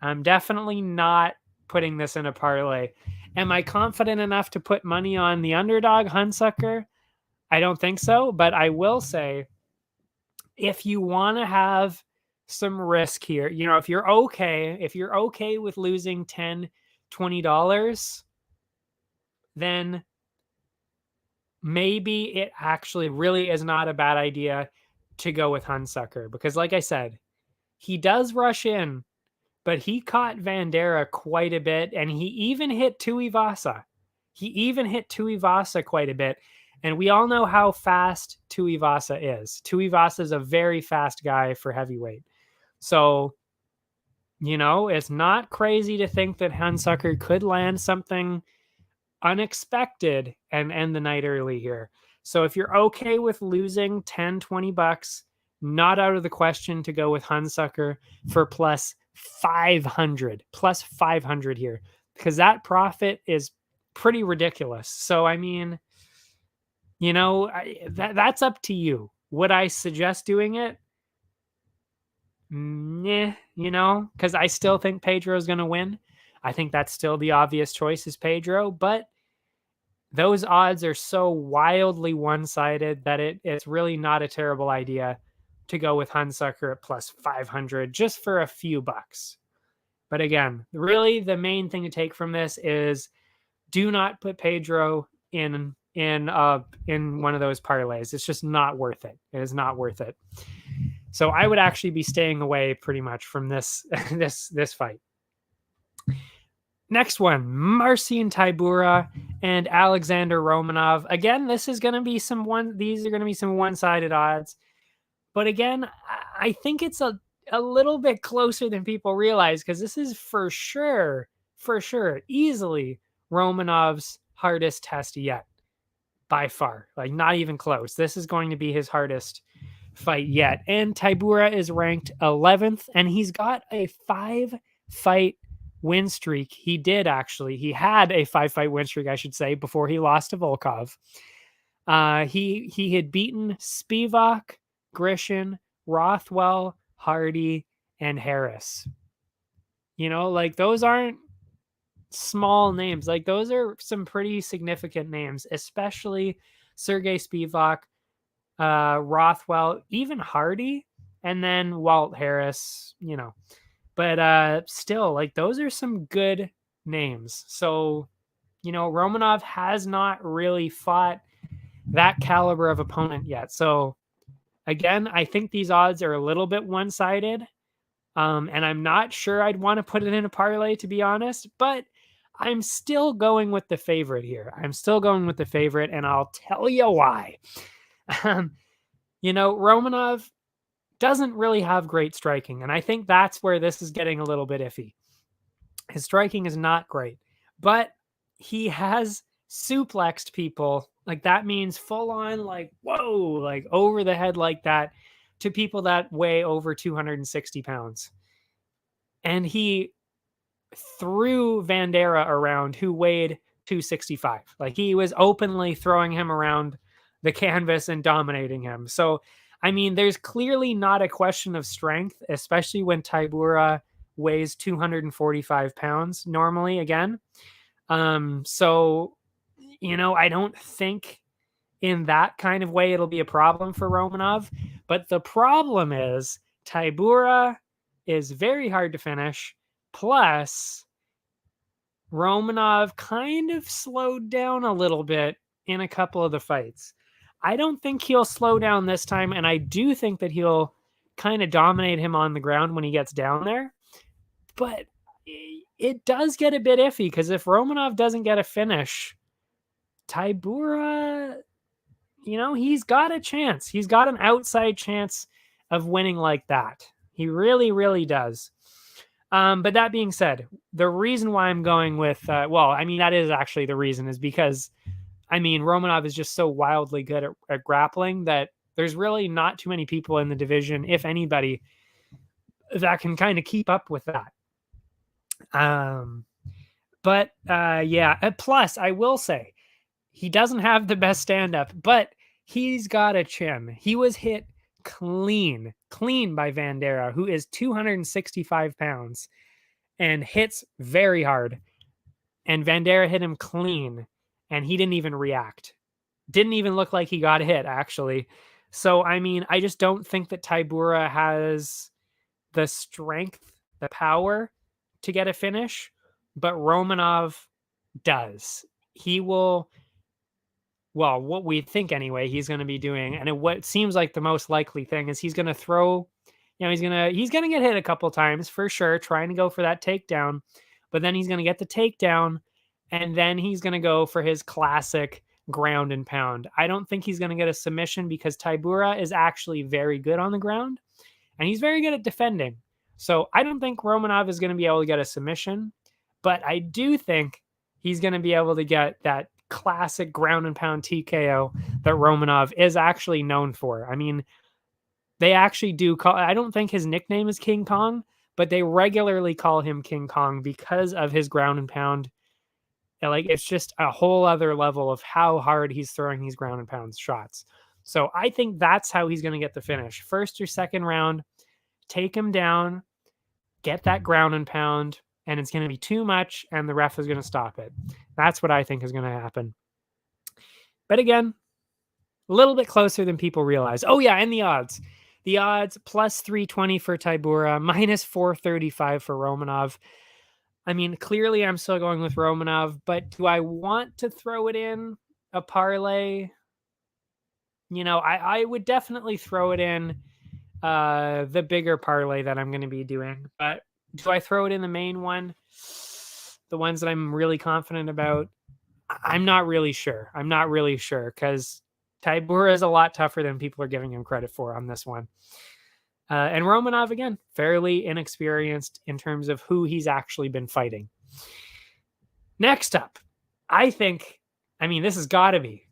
I'm definitely not putting this in a parlay. Am I confident enough to put money on the underdog, Hunsucker? I don't think so, but I will say, if you want to have some risk here, if you're okay with losing $10, $20, then maybe it actually really is not a bad idea to go with Hunsucker, because like I said, he does rush in, but he caught Vanderaa quite a bit, and he even hit Tuivasa. Quite a bit. And we all know how fast Tuivasa is. Tuivasa is a very fast guy for heavyweight. So, it's not crazy to think that Hunsucker could land something unexpected and end the night early here. So if you're okay with losing 10, 20 bucks, not out of the question to go with Hunsucker for plus 500 here, because that profit is pretty ridiculous. So, I mean, that's up to you. Would I suggest doing it? Nah, because I still think Pedro's going to win. I think that's still the obvious choice is Pedro, but those odds are so wildly one-sided that it's really not a terrible idea to go with Hunsucker at plus 500 just for a few bucks. But again, really the main thing to take from this is do not put Pedro in one of those parlays. It's just not worth it. It is not worth it. So I would actually be staying away pretty much from this this fight. Next one, Marcin Tybura and Alexander Romanov. Again, these are going to be some one-sided odds. But again, I think it's a little bit closer than people realize, because this is for sure, easily Romanov's hardest test yet. By far. Like, not even close. This is going to be his hardest fight yet. And Tybura is ranked 11th, and he's got a 5-fight win streak. He had a 5-fight win streak, I should say, before he lost to Volkov. He had beaten Spivak, Grishin, Rothwell, Hardy, and Harris. Those aren't small names. Those are some pretty significant names, especially Sergey Spivak, Rothwell, even Hardy, and then Walt Harris, but still, those are some good names. So, Romanov has not really fought that caliber of opponent yet. So again, I think these odds are a little bit one-sided. And I'm not sure I'd want to put it in a parlay, to be honest, but I'm still going with the favorite here. And I'll tell you why. Romanov doesn't really have great striking, and I think that's where this is getting a little bit iffy. His striking is not great, but he has suplexed people. That means full on, whoa, over the head like that to people that weigh over 260 pounds. And he threw Vanderaa around, who weighed 265. He was openly throwing him around the canvas and dominating him. So, I mean, there's clearly not a question of strength, especially when Tybura weighs 245 pounds normally again. So, I don't think in that kind of way it'll be a problem for Romanov. But the problem is Tybura is very hard to finish. Plus, Romanov kind of slowed down a little bit in a couple of the fights. I don't think he'll slow down this time, and I do think that he'll kind of dominate him on the ground when he gets down there. But it does get a bit iffy, because if Romanov doesn't get a finish, Tybura, he's got a chance. He's got an outside chance of winning like that. He really, really does. But that being said, the reason why I'm going with, that is actually the reason, is because, Romanov is just so wildly good at grappling that there's really not too many people in the division, if anybody, that can kind of keep up with that. Plus, I will say, he doesn't have the best stand-up, but he's got a chin. He was hit clean by Vandeira, who is 265 pounds and hits very hard. And Vandeira hit him clean, and he didn't even react. Didn't even look like he got hit, actually. So, I just don't think that Tybura has the strength, the power to get a finish, but Romanov does. He will... Well, what we think anyway, he's going to be doing, and what seems like the most likely thing is he's going to throw, he's going to get hit a couple times for sure, trying to go for that takedown, but then he's going to get the takedown, and then he's going to go for his classic ground and pound. I don't think he's going to get a submission, because Tybura is actually very good on the ground, and he's very good at defending. So I don't think Romanov is going to be able to get a submission, but I do think he's going to be able to get that classic ground and pound TKO that Romanov is actually known for. They actually do call, I don't think his nickname is King Kong, but they regularly call him King Kong because of his ground and pound. It's just a whole other level of how hard he's throwing these ground and pound shots. So I think that's how he's going to get the finish. First or second round, take him down, get that ground and pound, and it's going to be too much, and the ref is going to stop it. That's what I think is going to happen. But again, a little bit closer than people realize. Oh, yeah, and the odds. The odds, plus 320 for Tybura, minus 435 for Romanov. Clearly I'm still going with Romanov, but do I want to throw it in a parlay? I would definitely throw it in the bigger parlay that I'm going to be doing, but do I throw it in the main one? The ones that I'm really confident about? I'm not really sure. Because Tybura is a lot tougher than people are giving him credit for on this one. And Romanov, again, fairly inexperienced in terms of who he's actually been fighting. Next up, I think, this has got to be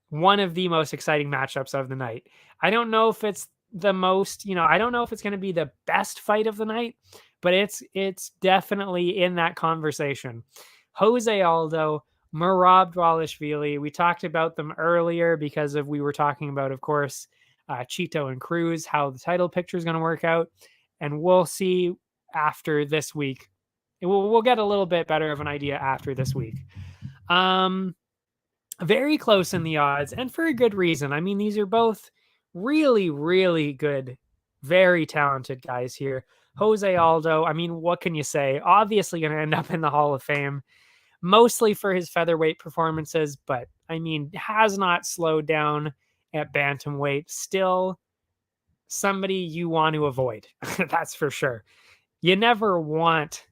one of the most exciting matchups of the night. I don't know if it's the most, I don't know if it's going to be the best fight of the night, but it's definitely in that conversation. Jose Aldo, Merab Dvalishvili. We talked about them earlier because we were talking about, of course, Chito and Cruz, how the title picture is going to work out, and we'll see after this week. We'll get a little bit better of an idea after this week. Very close in the odds, and for a good reason. These are both really, really good, very talented guys here. Jose Aldo, what can you say? Obviously going to end up in the Hall of Fame, mostly for his featherweight performances, but has not slowed down at bantamweight. Still somebody you want to avoid. That's for sure. You never want,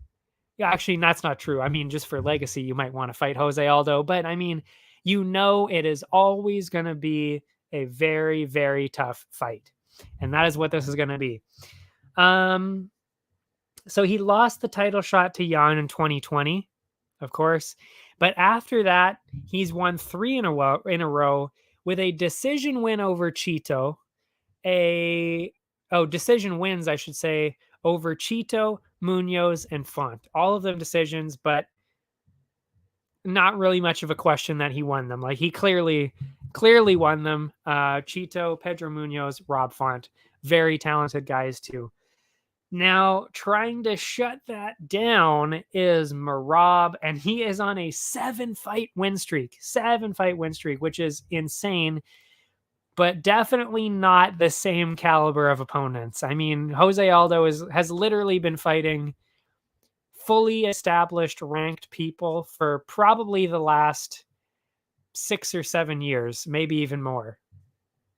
actually, that's not true. Just for legacy, you might want to fight Jose Aldo, but it is always going to be a very, very tough fight. And that is what this is going to be. So he lost the title shot to Jan in 2020, of course. But after that, he's won 3 in a row with a decision win over Chito. Decision wins, I should say, over Chito, Munoz, and Font. All of them decisions, but not really much of a question that he won them. He clearly won them. Chito, Pedro Munoz, Rob Font, very talented guys too. Now, trying to shut that down is Merab, and he is on a 7-fight win streak. 7-fight win streak, which is insane, but definitely not the same caliber of opponents. I mean, Jose Aldo has literally been fighting fully established ranked people for probably the last 6 or 7 years, maybe even more.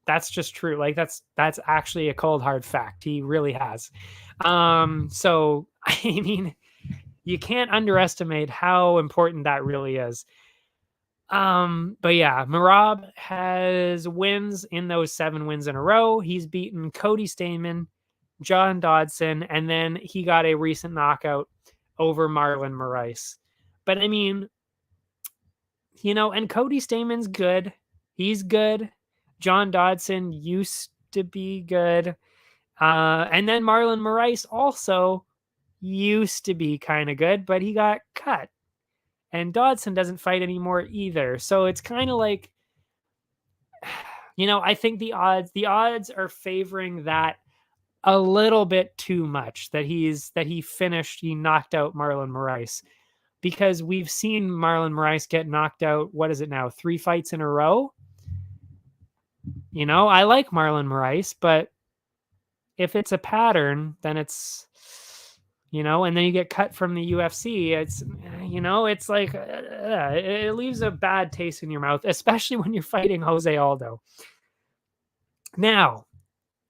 That's just true. Like that's actually a cold hard fact. He really has. So I mean, you can't underestimate how important that really is. But yeah, Merab has wins in those 7 wins in a row. He's beaten Cody Stamann, John Dodson, and then he got a recent knockout over Marlon Moraes. But I mean, and Cody Stamann's good. He's good. John Dodson used to be good. And then Marlon Moraes also used to be kind of good, but he got cut. And Dodson doesn't fight anymore either. So it's kind of like, I think the odds are favoring that a little bit too much, that he knocked out Marlon Moraes, because we've seen Marlon Moraes get knocked out. What is it now? 3 fights in a row. I like Marlon Moraes, but if it's a pattern, then it's, and then you get cut from the UFC. It's, it's like, it leaves a bad taste in your mouth, especially when you're fighting Jose Aldo. Now,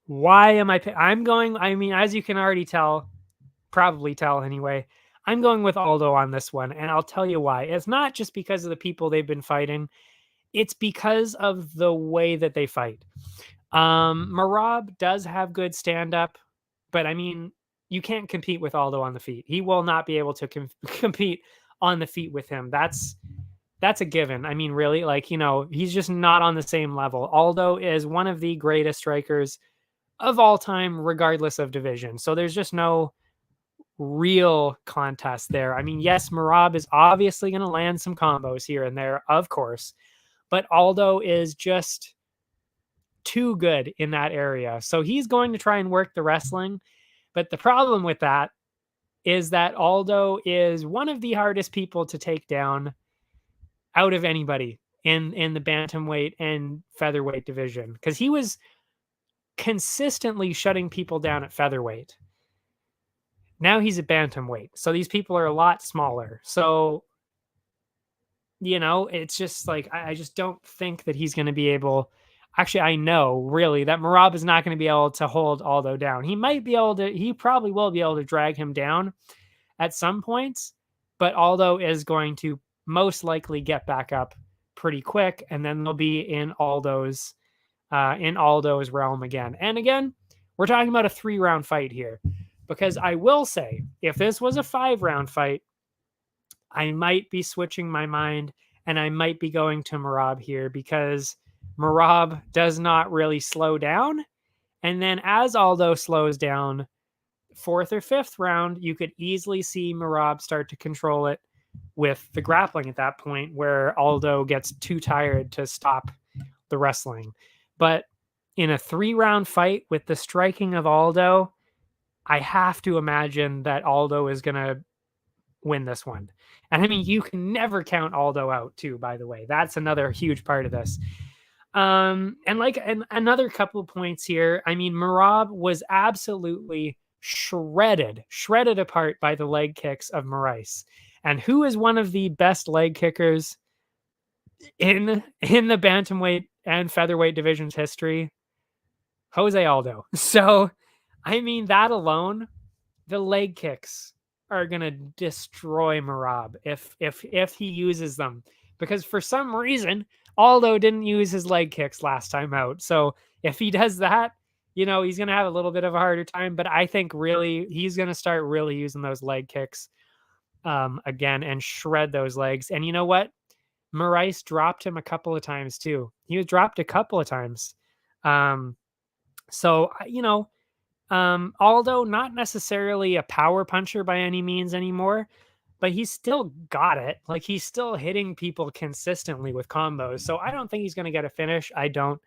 why am I'm going, as you can already tell, probably tell anyway, I'm going with Aldo on this one, and I'll tell you why. It's not just because of the people they've been fighting. It's because of the way that they fight. Merab does have good stand-up, but I mean, you can't compete with Aldo on the feet. He will not be able to compete on the feet with him. That's a given. I mean, really, he's just not on the same level. Aldo is one of the greatest strikers of all time, regardless of division. So there's just no real contest there. I mean, yes, Merab is obviously going to land some combos here and there, of course, but Aldo is just too good in that area. So he's going to try and work the wrestling. But the problem with that is that Aldo is one of the hardest people to take down out of anybody in the bantamweight and featherweight division, because he was consistently shutting people down at featherweight. Now he's a bantamweight. So these people are a lot smaller. So, it's just like, I just don't think that he's going to be able. Actually, I know really that Merab is not going to be able to hold Aldo down. He probably will be able to drag him down at some points, but Aldo is going to most likely get back up pretty quick, and then they'll be in Aldo's realm again. And again, we're talking about a 3-round fight here, because I will say, if this was a 5-round fight, I might be switching my mind and I might be going to Merab here, because Merab does not really slow down. And then as Aldo slows down, 4th or 5th round, you could easily see Merab start to control it with the grappling at that point, where Aldo gets too tired to stop the wrestling. But in a 3-round fight with the striking of Aldo, I have to imagine that Aldo is going to win this one. And I mean, you can never count Aldo out too, by the way. That's another huge part of this. And another couple of points here. I mean, Merab was absolutely shredded apart by the leg kicks of Moraes. And who is one of the best leg kickers in the bantamweight and featherweight division's history? Jose Aldo. So, I mean, that alone, the leg kicks are going to destroy Merab if he uses them. Because for some reason, Aldo didn't use his leg kicks last time out. So if he does that, he's going to have a little bit of a harder time. But I think really he's going to start really using those leg kicks again and shred those legs. And you know what? Moraes dropped him a couple of times too. He was dropped a couple of times. So, Aldo, not necessarily a power puncher by any means anymore, but he's still got it. Like, he's still hitting people consistently with combos. So I don't think he's going to get a finish. I don't,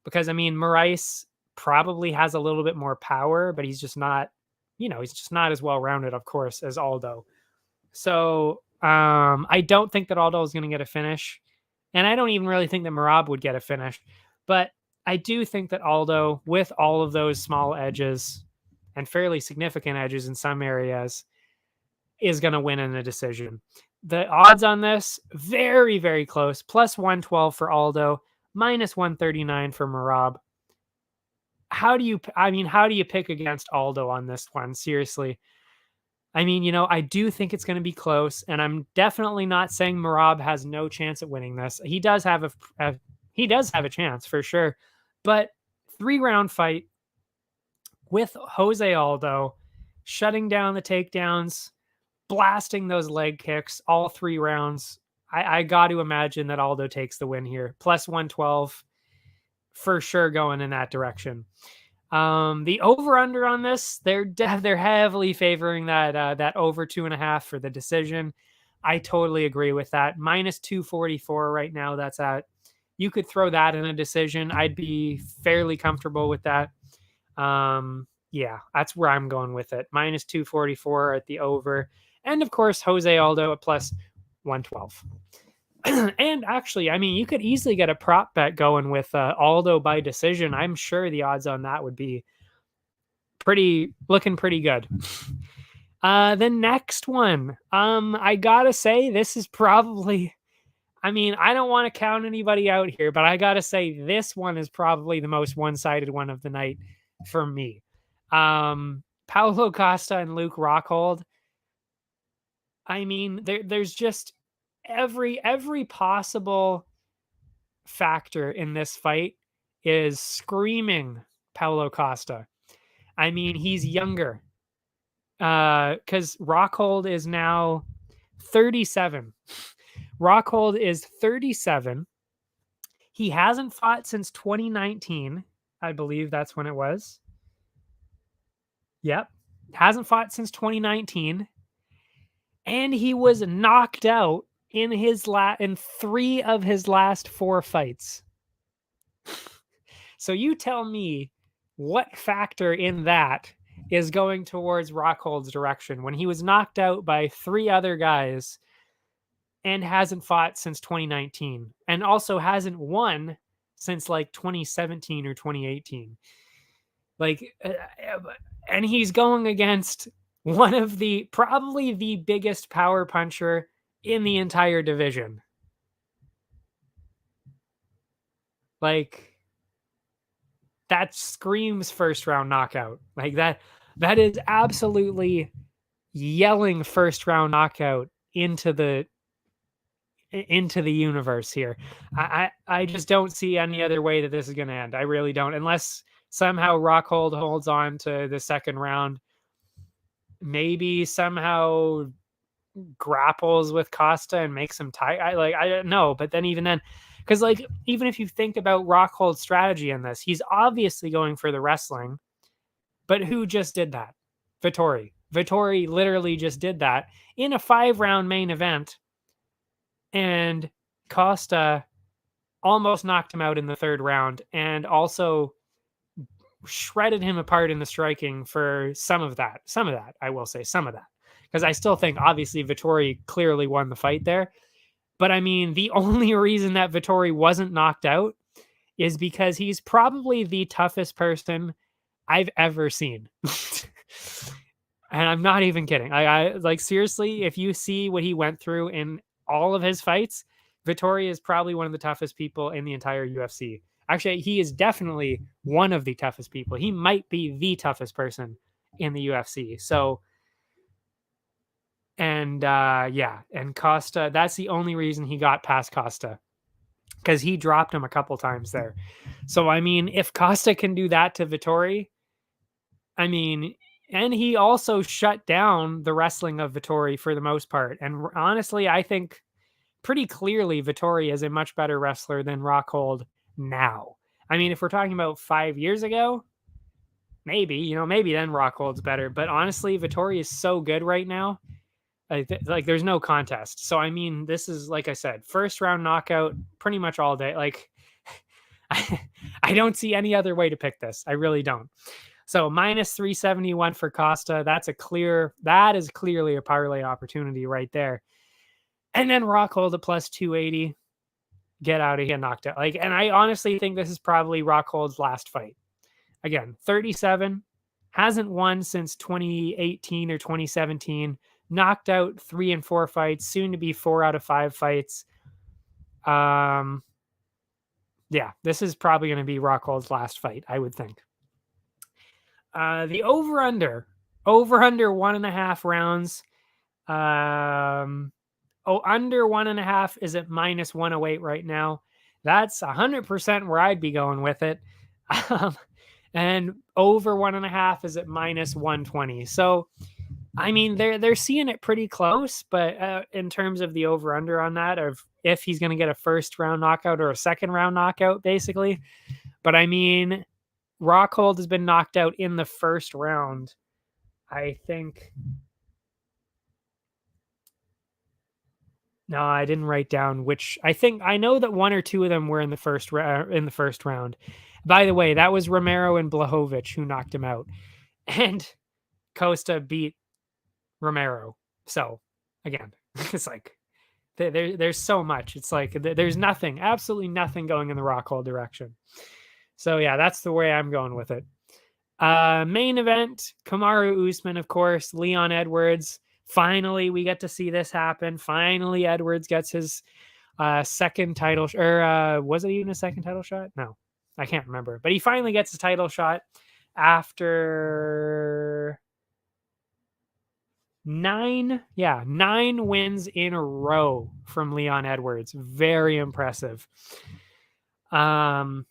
because I mean, Moraes probably has a little bit more power, but he's just not he's just not as well-rounded, of course, as Aldo. So I don't think that Aldo is going to get a finish. And I don't even really think that Merab would get a finish. But I do think that Aldo, with all of those small edges and fairly significant edges in some areas, is going to win in a decision. The odds on this, very, very close. Plus 112 for Aldo, minus 139 for Merab. How do you pick against Aldo on this one? Seriously. I mean, I do think it's going to be close, and I'm definitely not saying Merab has no chance at winning this. He does have a chance for sure, but 3-round fight with Jose Aldo shutting down the takedowns, blasting those leg kicks all 3 rounds. I got to imagine that Aldo takes the win here. Plus 112 for sure going in that direction. The over-under on this, they're heavily favoring that over 2.5 for the decision. I totally agree with that. Minus 244 right now. That's at. You could throw that in a decision. I'd be fairly comfortable with that. Yeah, that's where I'm going with it. Minus 244 at the over, and of course Jose Aldo at plus 112. And actually, I mean, you could easily get a prop bet going with Aldo by decision. I'm sure the odds on that would be looking pretty good. The next one, I gotta say, this is probably, I mean, I don't want to count anybody out here, but I gotta say this one is probably the most one-sided one of the night for me. Paulo Costa and Luke Rockhold. I mean, there's just every possible factor in this fight is screaming Paulo Costa. I mean, he's younger. Because Rockhold is now 37. Rockhold is 37. He hasn't fought since 2019. I believe that's when it was. Yep. Hasn't fought since 2019. And he was knocked out in in 3 of his last 4 fights. So you tell me what factor in that is going towards Rockhold's direction when he was knocked out by 3 other guys and hasn't fought since 2019 and also hasn't won since like 2017 or 2018. And he's going against one of probably the biggest power puncher in the entire division. That screams first round knockout. That is absolutely yelling first round knockout into the universe here. I just don't see any other way that this is going to end. I really don't, unless somehow Rockhold holds on to the second round, maybe somehow grapples with Costa and makes him tight. I don't know, but then even then, because even if you think about Rockhold's strategy in this, he's obviously going for the wrestling, but who just did that? Vettori literally just did that in a 5-round main event, and Costa almost knocked him out in the 3rd round and also shredded him apart in the striking for some of that. I will say some of that. Because I still think, obviously, Vettori clearly won the fight there. But, I mean, the only reason that Vettori wasn't knocked out is because he's probably the toughest person I've ever seen. And I'm not even kidding. I seriously, if you see what he went through in all of his fights, Vettori is probably one of the toughest people in the entire UFC. Actually, he is definitely one of the toughest people. He might be the toughest person in the UFC. So... And Costa, that's the only reason he got past Costa, because he dropped him a couple times there. So, I mean, if Costa can do that to Vettori, I mean, and he also shut down the wrestling of Vettori for the most part. And honestly, I think pretty clearly Vettori is a much better wrestler than Rockhold now. I mean, if we're talking about 5 years ago, maybe then Rockhold's better. But honestly, Vettori is so good right now. There's no contest. So, I mean, this is, like I said, first round knockout pretty much all day. I don't see any other way to pick this. I really don't. So minus 371 for Costa. That is clearly a parlay opportunity right there. And then Rockhold at plus 280. Get out of here, knocked out. And I honestly think this is probably Rockhold's last fight. Again, 37, hasn't won since 2018 or 2017. Knocked out 3 and 4 fights, soon to be 4 out of 5 fights. Yeah, this is probably going to be Rockhold's last fight, I would think. The over-under 1.5 rounds. Under 1.5 is at minus 108 right now. That's 100% where I'd be going with it. And over 1.5 is at minus 120. So, I mean, they're seeing it pretty close, but in terms of the over-under on that, of if he's going to get a first-round knockout or a second-round knockout, basically. But, I mean, Rockhold has been knocked out in the first round, I think. No, I didn't write down which. I know that 1 or 2 of them were in the first round. By the way, that was Romero and Blachowicz who knocked him out, and Costa beat Romero. So again, it's like there's so much. It's like there's nothing, absolutely nothing going in the Rockhold direction. So yeah, that's the way I'm going with it. Main event: Kamaru Usman, of course, Leon Edwards. Finally, we get to see this happen. Finally, Edwards gets his second title, was it even a second title shot? No, I can't remember. But he finally gets a title shot after 9 wins in a row from Leon Edwards. Very impressive. So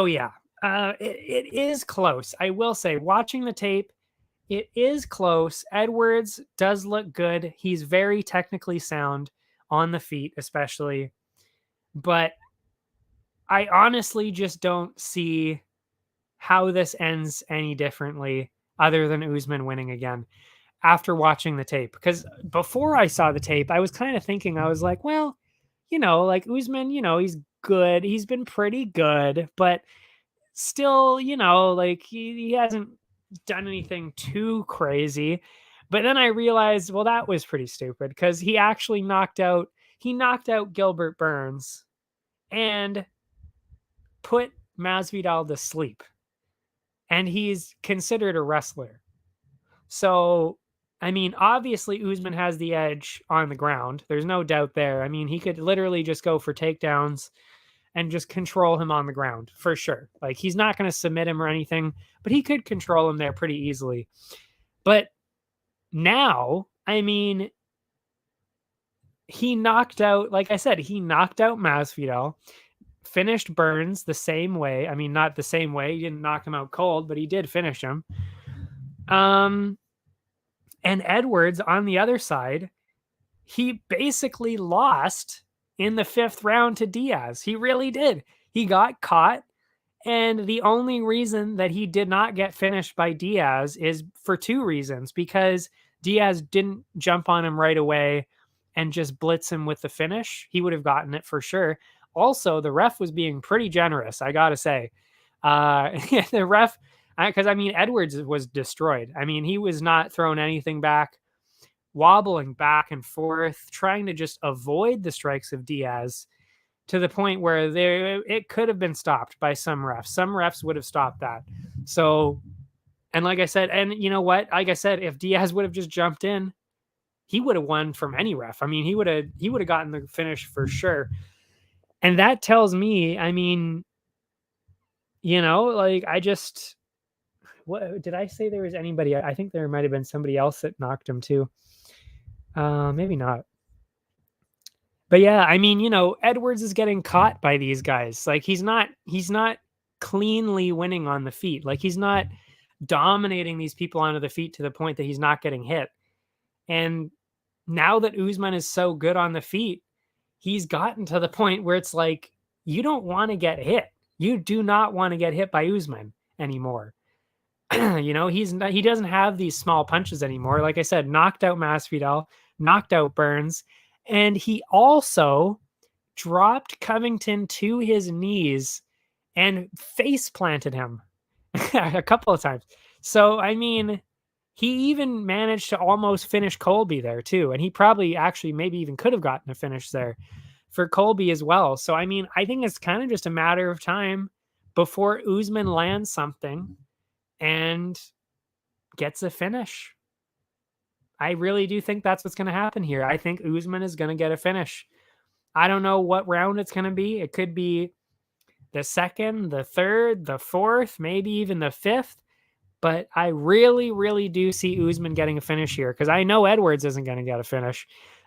yeah, it is close. I will say, watching the tape, it is close. Edwards does look good. He's very technically sound on the feet, especially. But I honestly just don't see how this ends any differently other than Usman winning again after watching the tape. Because before I saw the tape, I was kind of thinking, I was like, well, like Usman, he's good. He's been pretty good, but still, like he hasn't done anything too crazy. But then I realized, well, that was pretty stupid, because he actually knocked out Gilbert Burns and put Masvidal to sleep, and he's considered a wrestler. So I mean, obviously Usman has the edge on the ground, there's no doubt there. I mean, he could literally just go for takedowns and just control him on the ground for sure. Like, he's not going to submit him or anything, but he could control him there pretty easily. But now, I mean, he knocked out, like I said, he knocked out Masvidal, finished Burns the same way. I mean, not the same way. He didn't knock him out cold, but he did finish him. And Edwards on the other side, he basically lost in the 5th round to Diaz. He really did. He got caught. And the only reason that he did not get finished by Diaz is for 2 reasons. Because Diaz didn't jump on him right away and just blitz him with the finish. He would have gotten it for sure. Also, the ref was being pretty generous, I got to say. The ref, because I mean, Edwards was destroyed. I mean, he was not throwing anything back, wobbling back and forth, trying to just avoid the strikes of Diaz, to the point where it could have been stopped by some refs. Some refs would have stopped that. So, and like I said, and you know what? Like I said, if Diaz would have just jumped in, he would have won from any ref. I mean, he would have gotten the finish for sure. And that tells me, I mean, like, what did I say? There was anybody? I think there might have been somebody else that knocked him too. Maybe not. But yeah, I mean, Edwards is getting caught by these guys. Like, he's not cleanly winning on the feet. Like, he's not dominating these people onto the feet to the point that he's not getting hit. And now that Usman is so good on the feet, he's gotten to the point where it's like, you don't want to get hit. You do not want to get hit by Usman anymore. He doesn't have these small punches anymore. Like I said, knocked out Masvidal, knocked out Burns, and he also dropped Covington to his knees and face planted him. a couple of times. So, I mean, he even managed to almost finish Colby there too. And he probably actually maybe even could have gotten a finish there for Colby as well. So, I mean, I think it's kind of just a matter of time before Usman lands something and gets a finish. I really do think that's what's going to happen here. I think Usman is going to get a finish. I don't know what round it's going to be. It could be the second, the third, the fourth, maybe even the fifth. But I really, really do see Usman getting a finish here because I know Edwards isn't going to get a finish.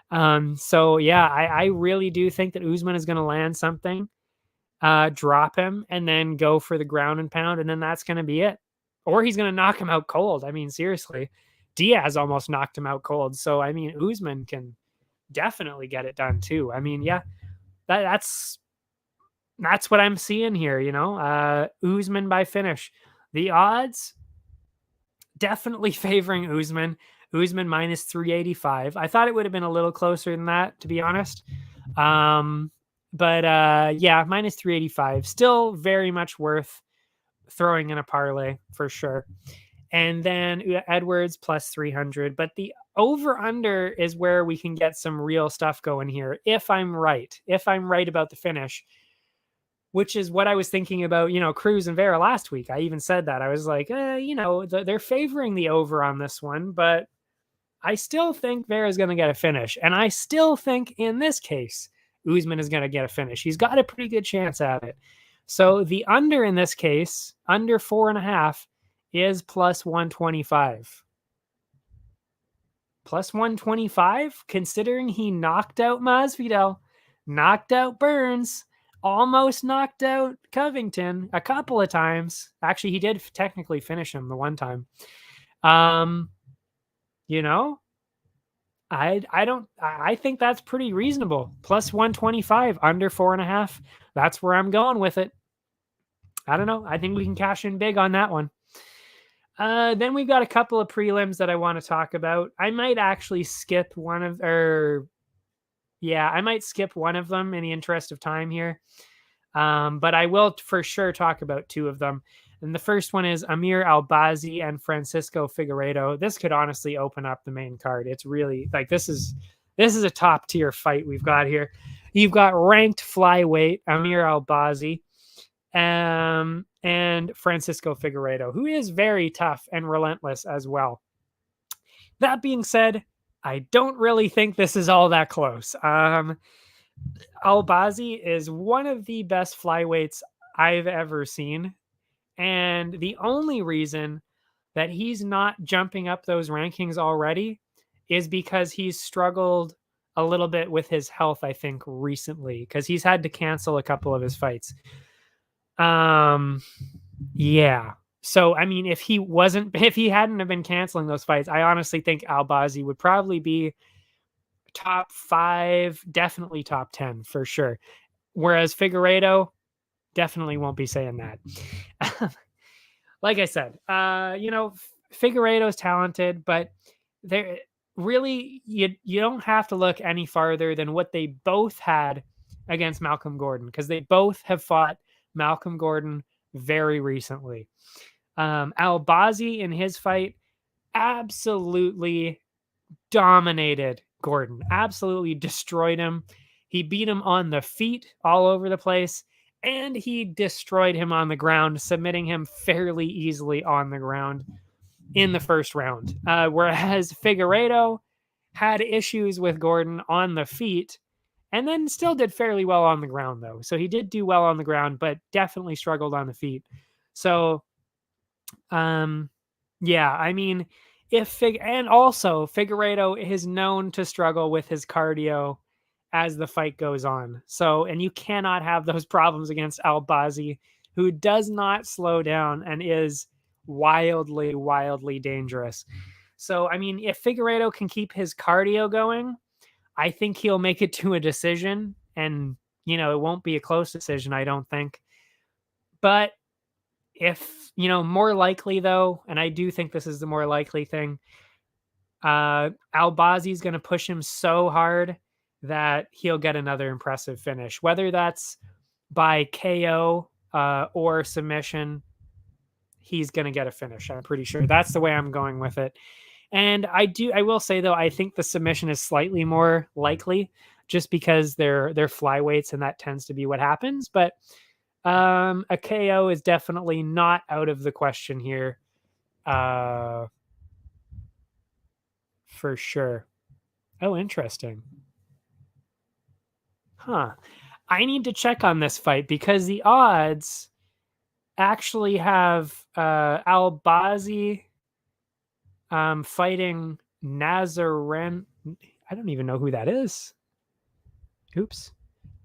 So, yeah, I really do think that Usman is going to land something, drop him, and then go for the ground and pound, and then that's going to be it. Or he's going to knock him out cold. I mean, seriously. Diaz almost knocked him out cold. So, I mean, Usman can definitely get it done too. I mean, yeah, that's what I'm seeing here, Usman by finish. The odds definitely favoring Usman. Usman minus 385. I thought it would have been a little closer than that, to be honest. But yeah, minus 385. Still very much worth throwing in a parlay for sure. And then Edwards plus 300. But the over-under is where we can get some real stuff going here. If I'm right about the finish, which is what I was thinking about, Cruz and Vera last week. I even said that. I was like, they're favoring the over on this one, but I still think Vera's going to get a finish. And I still think in this case, Usman is going to get a finish. He's got a pretty good chance at it. So the under in this case, under 4.5, is plus 125. Plus 125, considering he knocked out Masvidal, knocked out Burns, almost knocked out Covington a couple of times. Actually, he did technically finish him the one time. I think that's pretty reasonable. Plus 125, under 4.5. That's where I'm going with it. I don't know. I think we can cash in big on that one. Then we've got a couple of prelims that I want to talk about. I might actually skip one of, I might skip one of them in the interest of time here. But I will for sure talk about two of them. And the first one is Amir Albazi and Francisco Figueiredo. This could honestly open up the main card. It's really like, this is a top tier fight we've got here. You've got ranked flyweight Amir Albazi, and Francisco Figueiredo, who is very tough and relentless as well. That being said, I don't really think this is all that close. Albazi is one of the best flyweights I've ever seen. And the only reason that he's not jumping up those rankings already is because he's struggled a little bit with his health, I think, recently, because he's had to cancel a couple of his fights. Yeah. So, I mean, if he hadn't have been canceling those fights, I honestly think Albazi would probably be top 5, definitely top 10 for sure. Whereas Figueiredo definitely won't be saying that. Like I said, Figueiredo is talented, but there really, you don't have to look any farther than what they both had against Malcolm Gordon, because they both have fought Malcolm Gordon very recently. Albazi in his fight absolutely dominated Gordon, absolutely destroyed him. He beat him on the feet all over the place, and he destroyed him on the ground, submitting him fairly easily on the ground in the first round. Whereas Figueiredo had issues with Gordon on the feet, and then still did fairly well on the ground, though. So he did do well on the ground, but definitely struggled on the feet. So, yeah, I mean, and also Figueiredo is known to struggle with his cardio as the fight goes on. So, and you cannot have those problems against Albazi, who does not slow down and is wildly, wildly dangerous. So, I mean, if Figueiredo can keep his cardio going, I think he'll make it to a decision, and, it won't be a close decision, I don't think. But if, more likely though, and I do think this is the more likely thing, Albazi is going to push him so hard that he'll get another impressive finish, whether that's by KO or submission. he's going to get a finish. I'm pretty sure that's the way I'm going with it. And I will say though, I think the submission is slightly more likely just because they're flyweights and that tends to be what happens. But a KO is definitely not out of the question here. For sure. Oh, interesting. Huh. I need to check on this fight because the odds actually have Albazi fighting Nazaren. I don't even know who that is. Oops.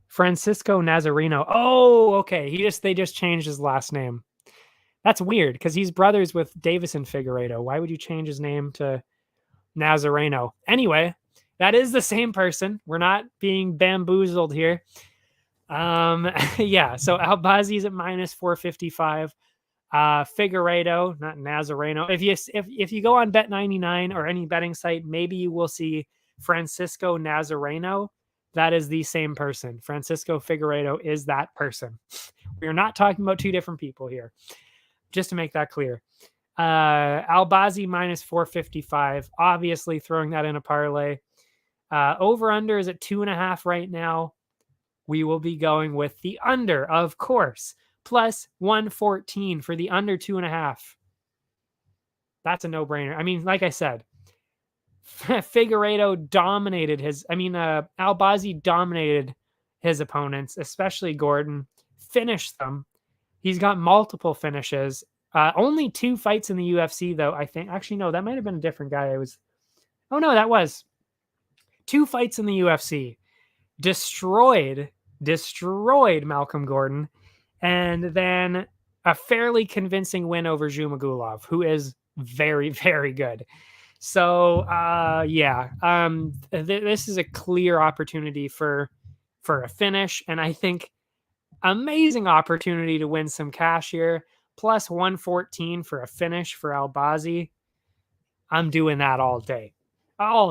Francisco Nazareno. Oh, okay. They just changed his last name. That's weird because he's brothers with Davison Figueiredo. Why would you change his name to Nazareno? Anyway, that is the same person. We're not being bamboozled here. Yeah, so Albazi's at minus 455. Figueiredo, not Nazareno. If you go on Bet99 or any betting site, maybe you will see Francisco Nazareno. That is the same person. Francisco Figueiredo is that person. We are not talking about two different people here. Just to make that clear. Albazi minus 455. Obviously throwing that in a parlay. Over under is at 2.5 right now. We will be going with the under, of course, plus 114 for the under 2.5. That's a no-brainer. I mean, like I said, Figueiredo dominated Albazi dominated his opponents, especially Gordon, finished them. He's got multiple finishes. Only 2 fights in the UFC, though, I think. Actually, no, that might have been a different guy. Oh, no, that was 2 fights in the UFC. Destroyed Malcolm Gordon, and then a fairly convincing win over Zhumagulov, who is very, very good. So, this is a clear opportunity for a finish, and I think amazing opportunity to win some cash here, plus 114 for a finish for Albazi. I'm doing that all day. I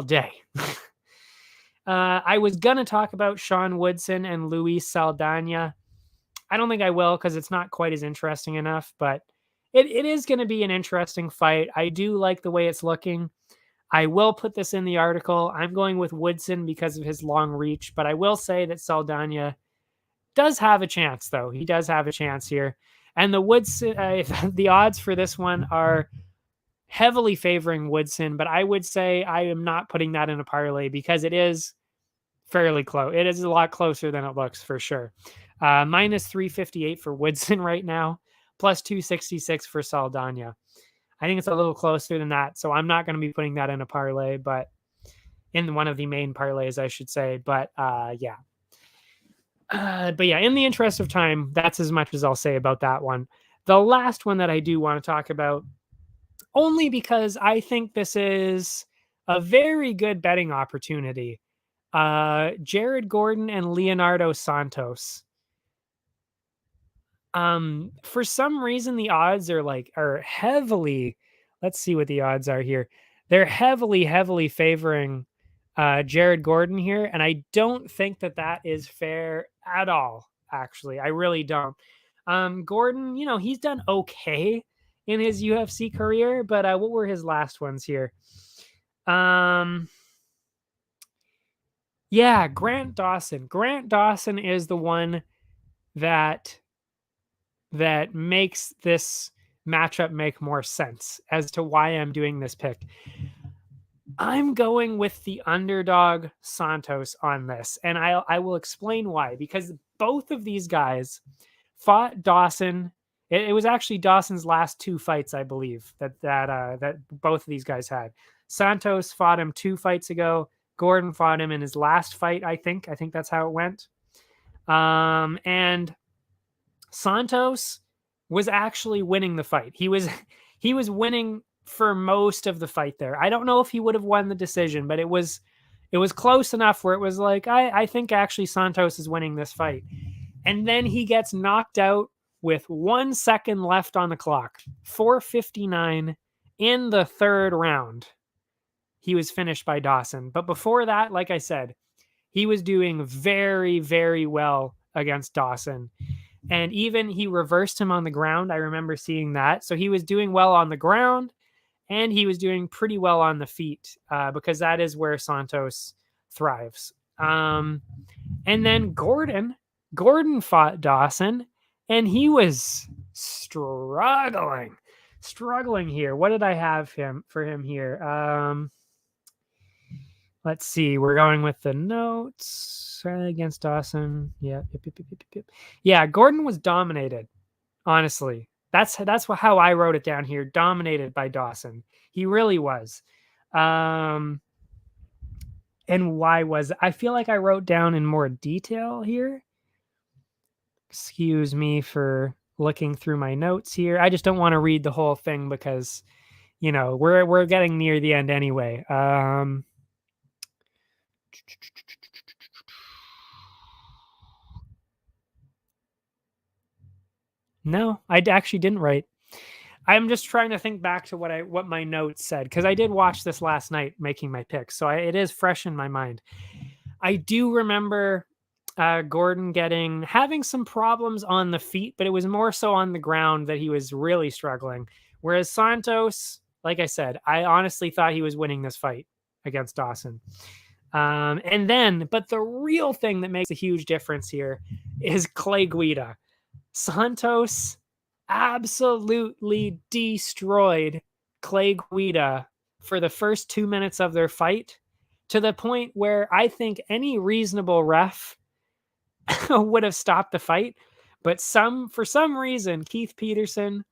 was going to talk about Sean Woodson and Luis Saldana. I don't think I will because it's not quite as interesting enough, but it is going to be an interesting fight. I do like the way it's looking. I will put this in the article. I'm going with Woodson because of his long reach, but I will say that Saldana does have a chance, though. He does have a chance here. And the Woodson, the odds for this one are heavily favoring Woodson, but I would say I am not putting that in a parlay because it is fairly close. It is a lot closer than it looks for sure. Minus 358 for Woodson right now, plus 266 for Saldana. I think it's a little closer than that, so I'm not going to be putting that in a parlay, but in one of the main parlays, I should say. But yeah. In the interest of time, that's as much as I'll say about that one. The last one that I do want to talk about, only because I think this is a very good betting opportunity. Jared Gordon and Leonardo Santos. For some reason, the odds are heavily. Let's see what the odds are here. They're heavily favoring Jared Gordon here, and I don't think that is fair at all. Actually, I really don't. Gordon, he's done okay in his UFC career, but what were his last ones here? Yeah, Grant Dawson. Grant Dawson is the one that makes this matchup make more sense as to why I'm doing this pick. I'm going with the underdog Santos on this, and I will explain why. Because both of these guys fought Dawson. It was actually Dawson's last 2 fights, I believe, that both of these guys had. Santos fought him 2 fights ago. Gordon fought him in his last fight, I think. I think that's how it went. And Santos was actually winning the fight. He was winning for most of the fight there. I don't know if he would have won the decision, but it was close enough where it was like, I think actually Santos is winning this fight. And then he gets knocked out with 1 second left on the clock. 4:59 in the 3rd round. He was finished by Dawson. But before that, like I said, he was doing very, very well against Dawson. And even he reversed him on the ground. I remember seeing that. So he was doing well on the ground, and he was doing pretty well on the feet, because that is where Santos thrives. And then Gordon fought Dawson, and he was struggling here. What did I have for him here? Let's see. We're going with the notes against Dawson. Yeah. Yeah, Gordon was dominated, honestly. That's how I wrote it down here. Dominated by Dawson. He really was. And why was it? I feel like I wrote down in more detail here. Excuse me for looking through my notes here. I just don't want to read the whole thing because, we're getting near the end anyway. No, I actually didn't write. I'm just trying to think back to what my notes said, because I did watch this last night making my picks, so it is fresh in my mind. I do remember Gordon having some problems on the feet, but it was more so on the ground that he was really struggling. Whereas Santos, like I said, I honestly thought he was winning this fight against Dawson. But the real thing that makes a huge difference here is Clay Guida. Santos absolutely destroyed Clay Guida for the first 2 minutes of their fight, to the point where I think any reasonable ref would have stopped the fight. But for some reason, Keith Peterson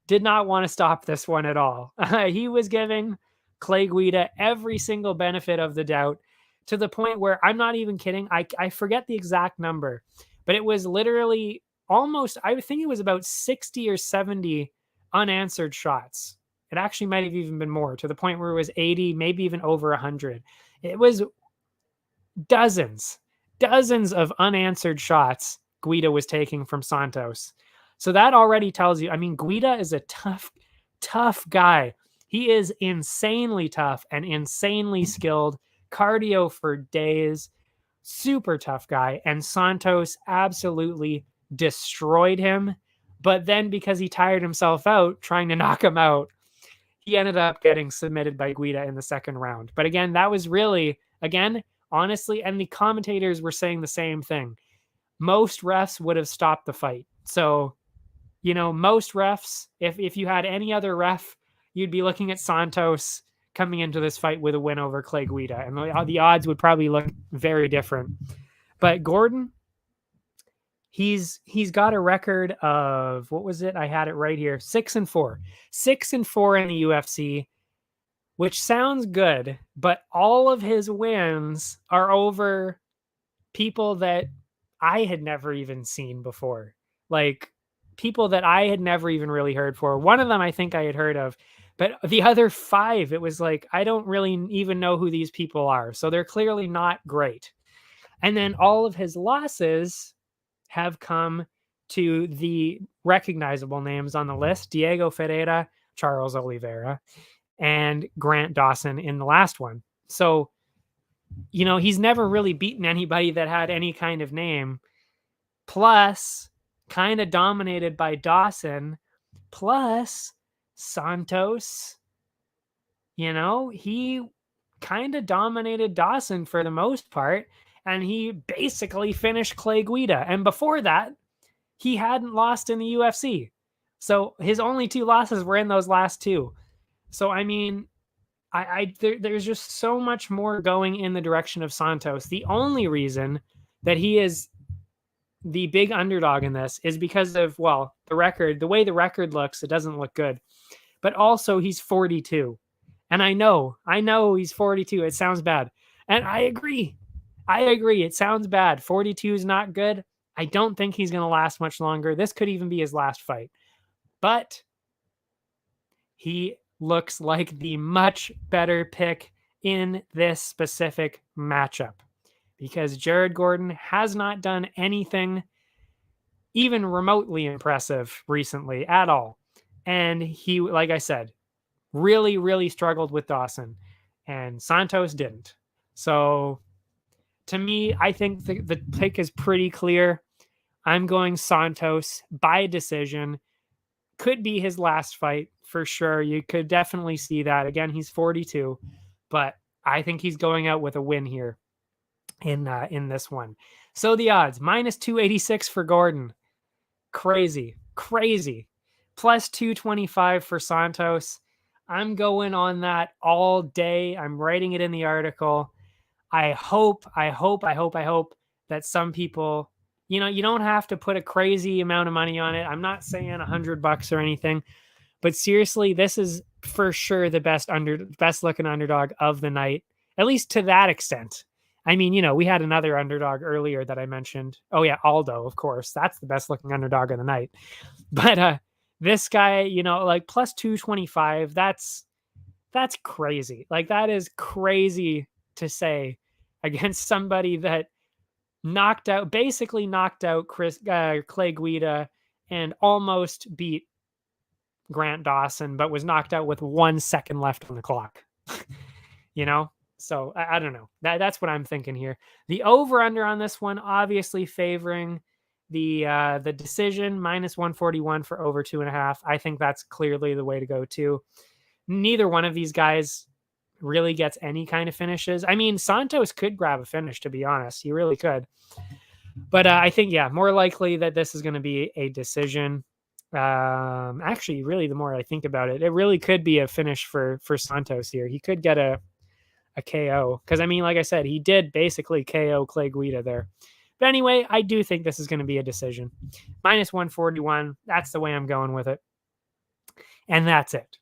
did not want to stop this one at all. He was giving Clay Guida every single benefit of the doubt, to the point where, I'm not even kidding, I forget the exact number, but it was literally almost, I think it was about 60 or 70 unanswered shots. It actually might have even been more, to the point where it was 80, maybe even over 100. It was dozens of unanswered shots Guida was taking from Santos. So that already tells you, Guida is a tough guy. He is insanely tough and insanely skilled, cardio for days, super tough guy. And Santos absolutely destroyed him. But then, because he tired himself out trying to knock him out, he ended up getting submitted by Guida in the second round. But again, that was really, honestly, and the commentators were saying the same thing. Most refs would have stopped the fight. So, most refs, if you had any other ref, you'd be looking at Santos coming into this fight with a win over Clay Guida. And the odds would probably look very different. But Gordon, he's got a record of, what was it? I had it right here. 6-4. 6-4 in the UFC, which sounds good, but all of his wins are over people that I had never even seen before. Like, people that I had never even really heard for. One of them I think I had heard of, but the other 5, it was like, I don't really even know who these people are. So they're clearly not great. And then all of his losses have come to the recognizable names on the list: Diego Ferreira, Charles Oliveira, and Grant Dawson in the last one. So, he's never really beaten anybody that had any kind of name. Plus, kind of dominated by Dawson. Plus, Santos, he kind of dominated Dawson for the most part, and he basically finished Clay Guida. And before that, he hadn't lost in the UFC. So his only 2 losses were in those last 2. So, there's just so much more going in the direction of Santos. The only reason that he is the big underdog in this is because of, the record. The way the record looks, it doesn't look good. But also, he's 42. And I know he's 42. It sounds bad. And I agree. It sounds bad. 42 is not good. I don't think he's going to last much longer. This could even be his last fight. But he looks like the much better pick in this specific matchup, because Jared Gordon has not done anything even remotely impressive recently at all. And he, like I said, really, really struggled with Dawson, and Santos didn't. So to me, I think the pick is pretty clear. I'm going Santos by decision. Could be his last fight for sure. You could definitely see that. Again, he's 42, but I think he's going out with a win here in this one. So the odds -286 for Gordon. Crazy. Plus 225 for Santos. I'm going on that all day. I'm writing it in the article. I hope that some people, you don't have to put a crazy amount of money on it. I'm not saying $100 or anything, but seriously, this is for sure the best looking underdog of the night, at least to that extent. I mean, we had another underdog earlier that I mentioned. Oh yeah, Aldo, of course. That's the best looking underdog of the night. But this guy, like plus 225, that's crazy. Like that is crazy to say against somebody that basically knocked out Clay Guida and almost beat Grant Dawson, but was knocked out with 1 second left on the clock. So I don't know. That's what I'm thinking here. The over-under on this one, obviously favoring the decision, -141 for over 2.5. I think that's clearly the way to go too. Neither one of these guys really gets any kind of finishes. I mean, Santos could grab a finish, to be honest. He really could. But I think, more likely that this is going to be a decision. Actually, really, the more I think about it, it really could be a finish for Santos here. He could get a KO. Because, I mean, like I said, he did basically KO Clay Guida there. But anyway, I do think this is going to be a decision. -141. That's the way I'm going with it. And that's it.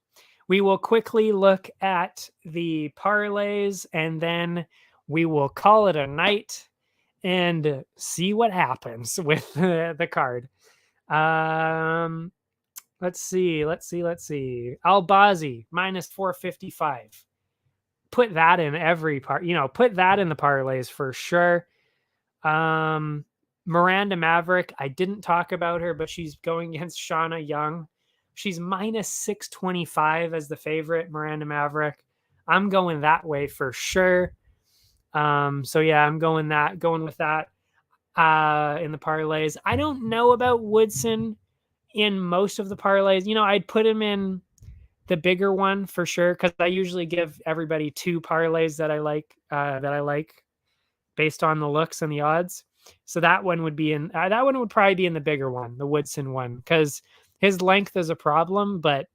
We will quickly look at the parlays and then we will call it a night and see what happens with the card. Let's see. Albazi -455. Put that in every part, put that in the parlays for sure. Miranda Maverick, I didn't talk about her, but she's going against Shauna Young. She's -625 as the favorite, Miranda Maverick. I'm going that way for sure. So yeah, I'm going with that in the parlays. I don't know about Woodson in most of the parlays. I'd put him in the bigger one for sure, because I usually give everybody 2 parlays that I like based on the looks and the odds. So that one would be that one would probably be in the bigger one, the Woodson one, because his length is a problem, but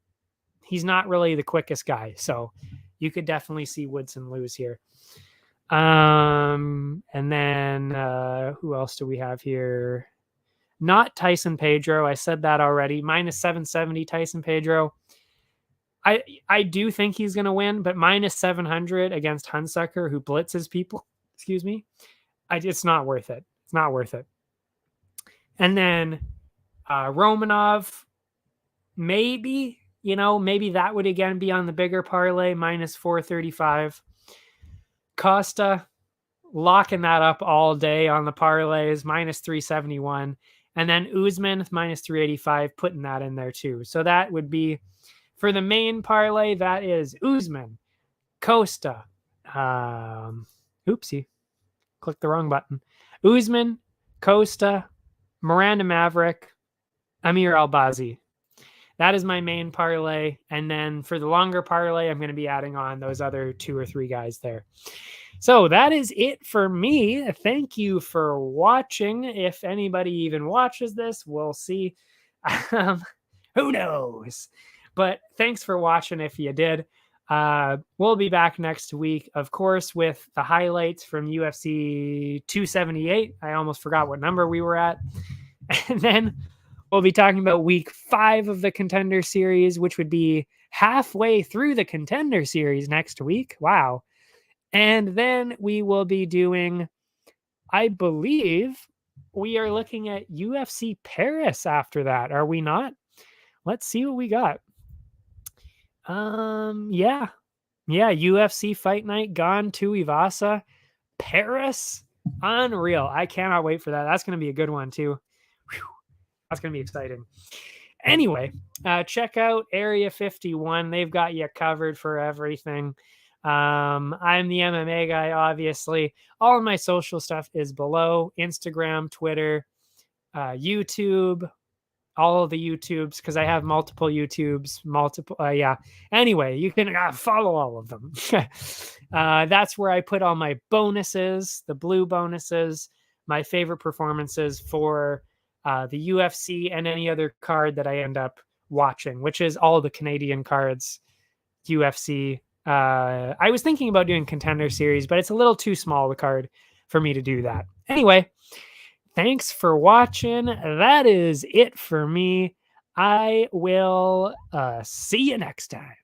he's not really the quickest guy. So you could definitely see Woodson lose here. And then who else do we have here? Not Tyson Pedro. I said that already. -770 Tyson Pedro. I do think he's going to win, but -700 against Hunsucker, who blitzes people. Excuse me. It's not worth it. It's not worth it. And then Romanov, maybe that would again be on the bigger parlay, -435. Costa, locking that up all day on the parlays, -371. And then Usman, -385, putting that in there too. So that would be, for the main parlay, that is Usman, Costa, oopsie, clicked the wrong button. Usman, Costa, Miranda Maverick, Amir Albazi. That is my main parlay. And then for the longer parlay, I'm going to be adding on those other 2 or 3 guys there. So that is it for me. Thank you for watching. If anybody even watches this, we'll see. Who knows? But thanks for watching if you did. We'll be back next week, of course, with the highlights from UFC 278. I almost forgot what number we were at. And then we'll be talking about week 5 of the Contender Series, which would be halfway through the Contender Series next week. Wow. And then we will be doing, I believe, we are looking at UFC Paris after that. Are we not? Let's see what we got. Yeah, UFC Fight Night gone to Ivasa. Paris, unreal. I cannot wait for that. That's going to be a good one too. Whew. That's going to be exciting. Anyway, check out Area 51. They've got you covered for everything. I'm the MMA guy, obviously. All of my social stuff is below: Instagram, Twitter, YouTube, all of the YouTubes, because I have multiple YouTubes, yeah. Anyway, you can follow all of them. That's where I put all my bonuses, the BLÜ bonuses, my favorite performances for the UFC and any other card that I end up watching, which is all the Canadian cards, UFC. I was thinking about doing Contender Series, but it's a little too small a card for me to do that. Anyway, thanks for watching. That is it for me. I will see you next time.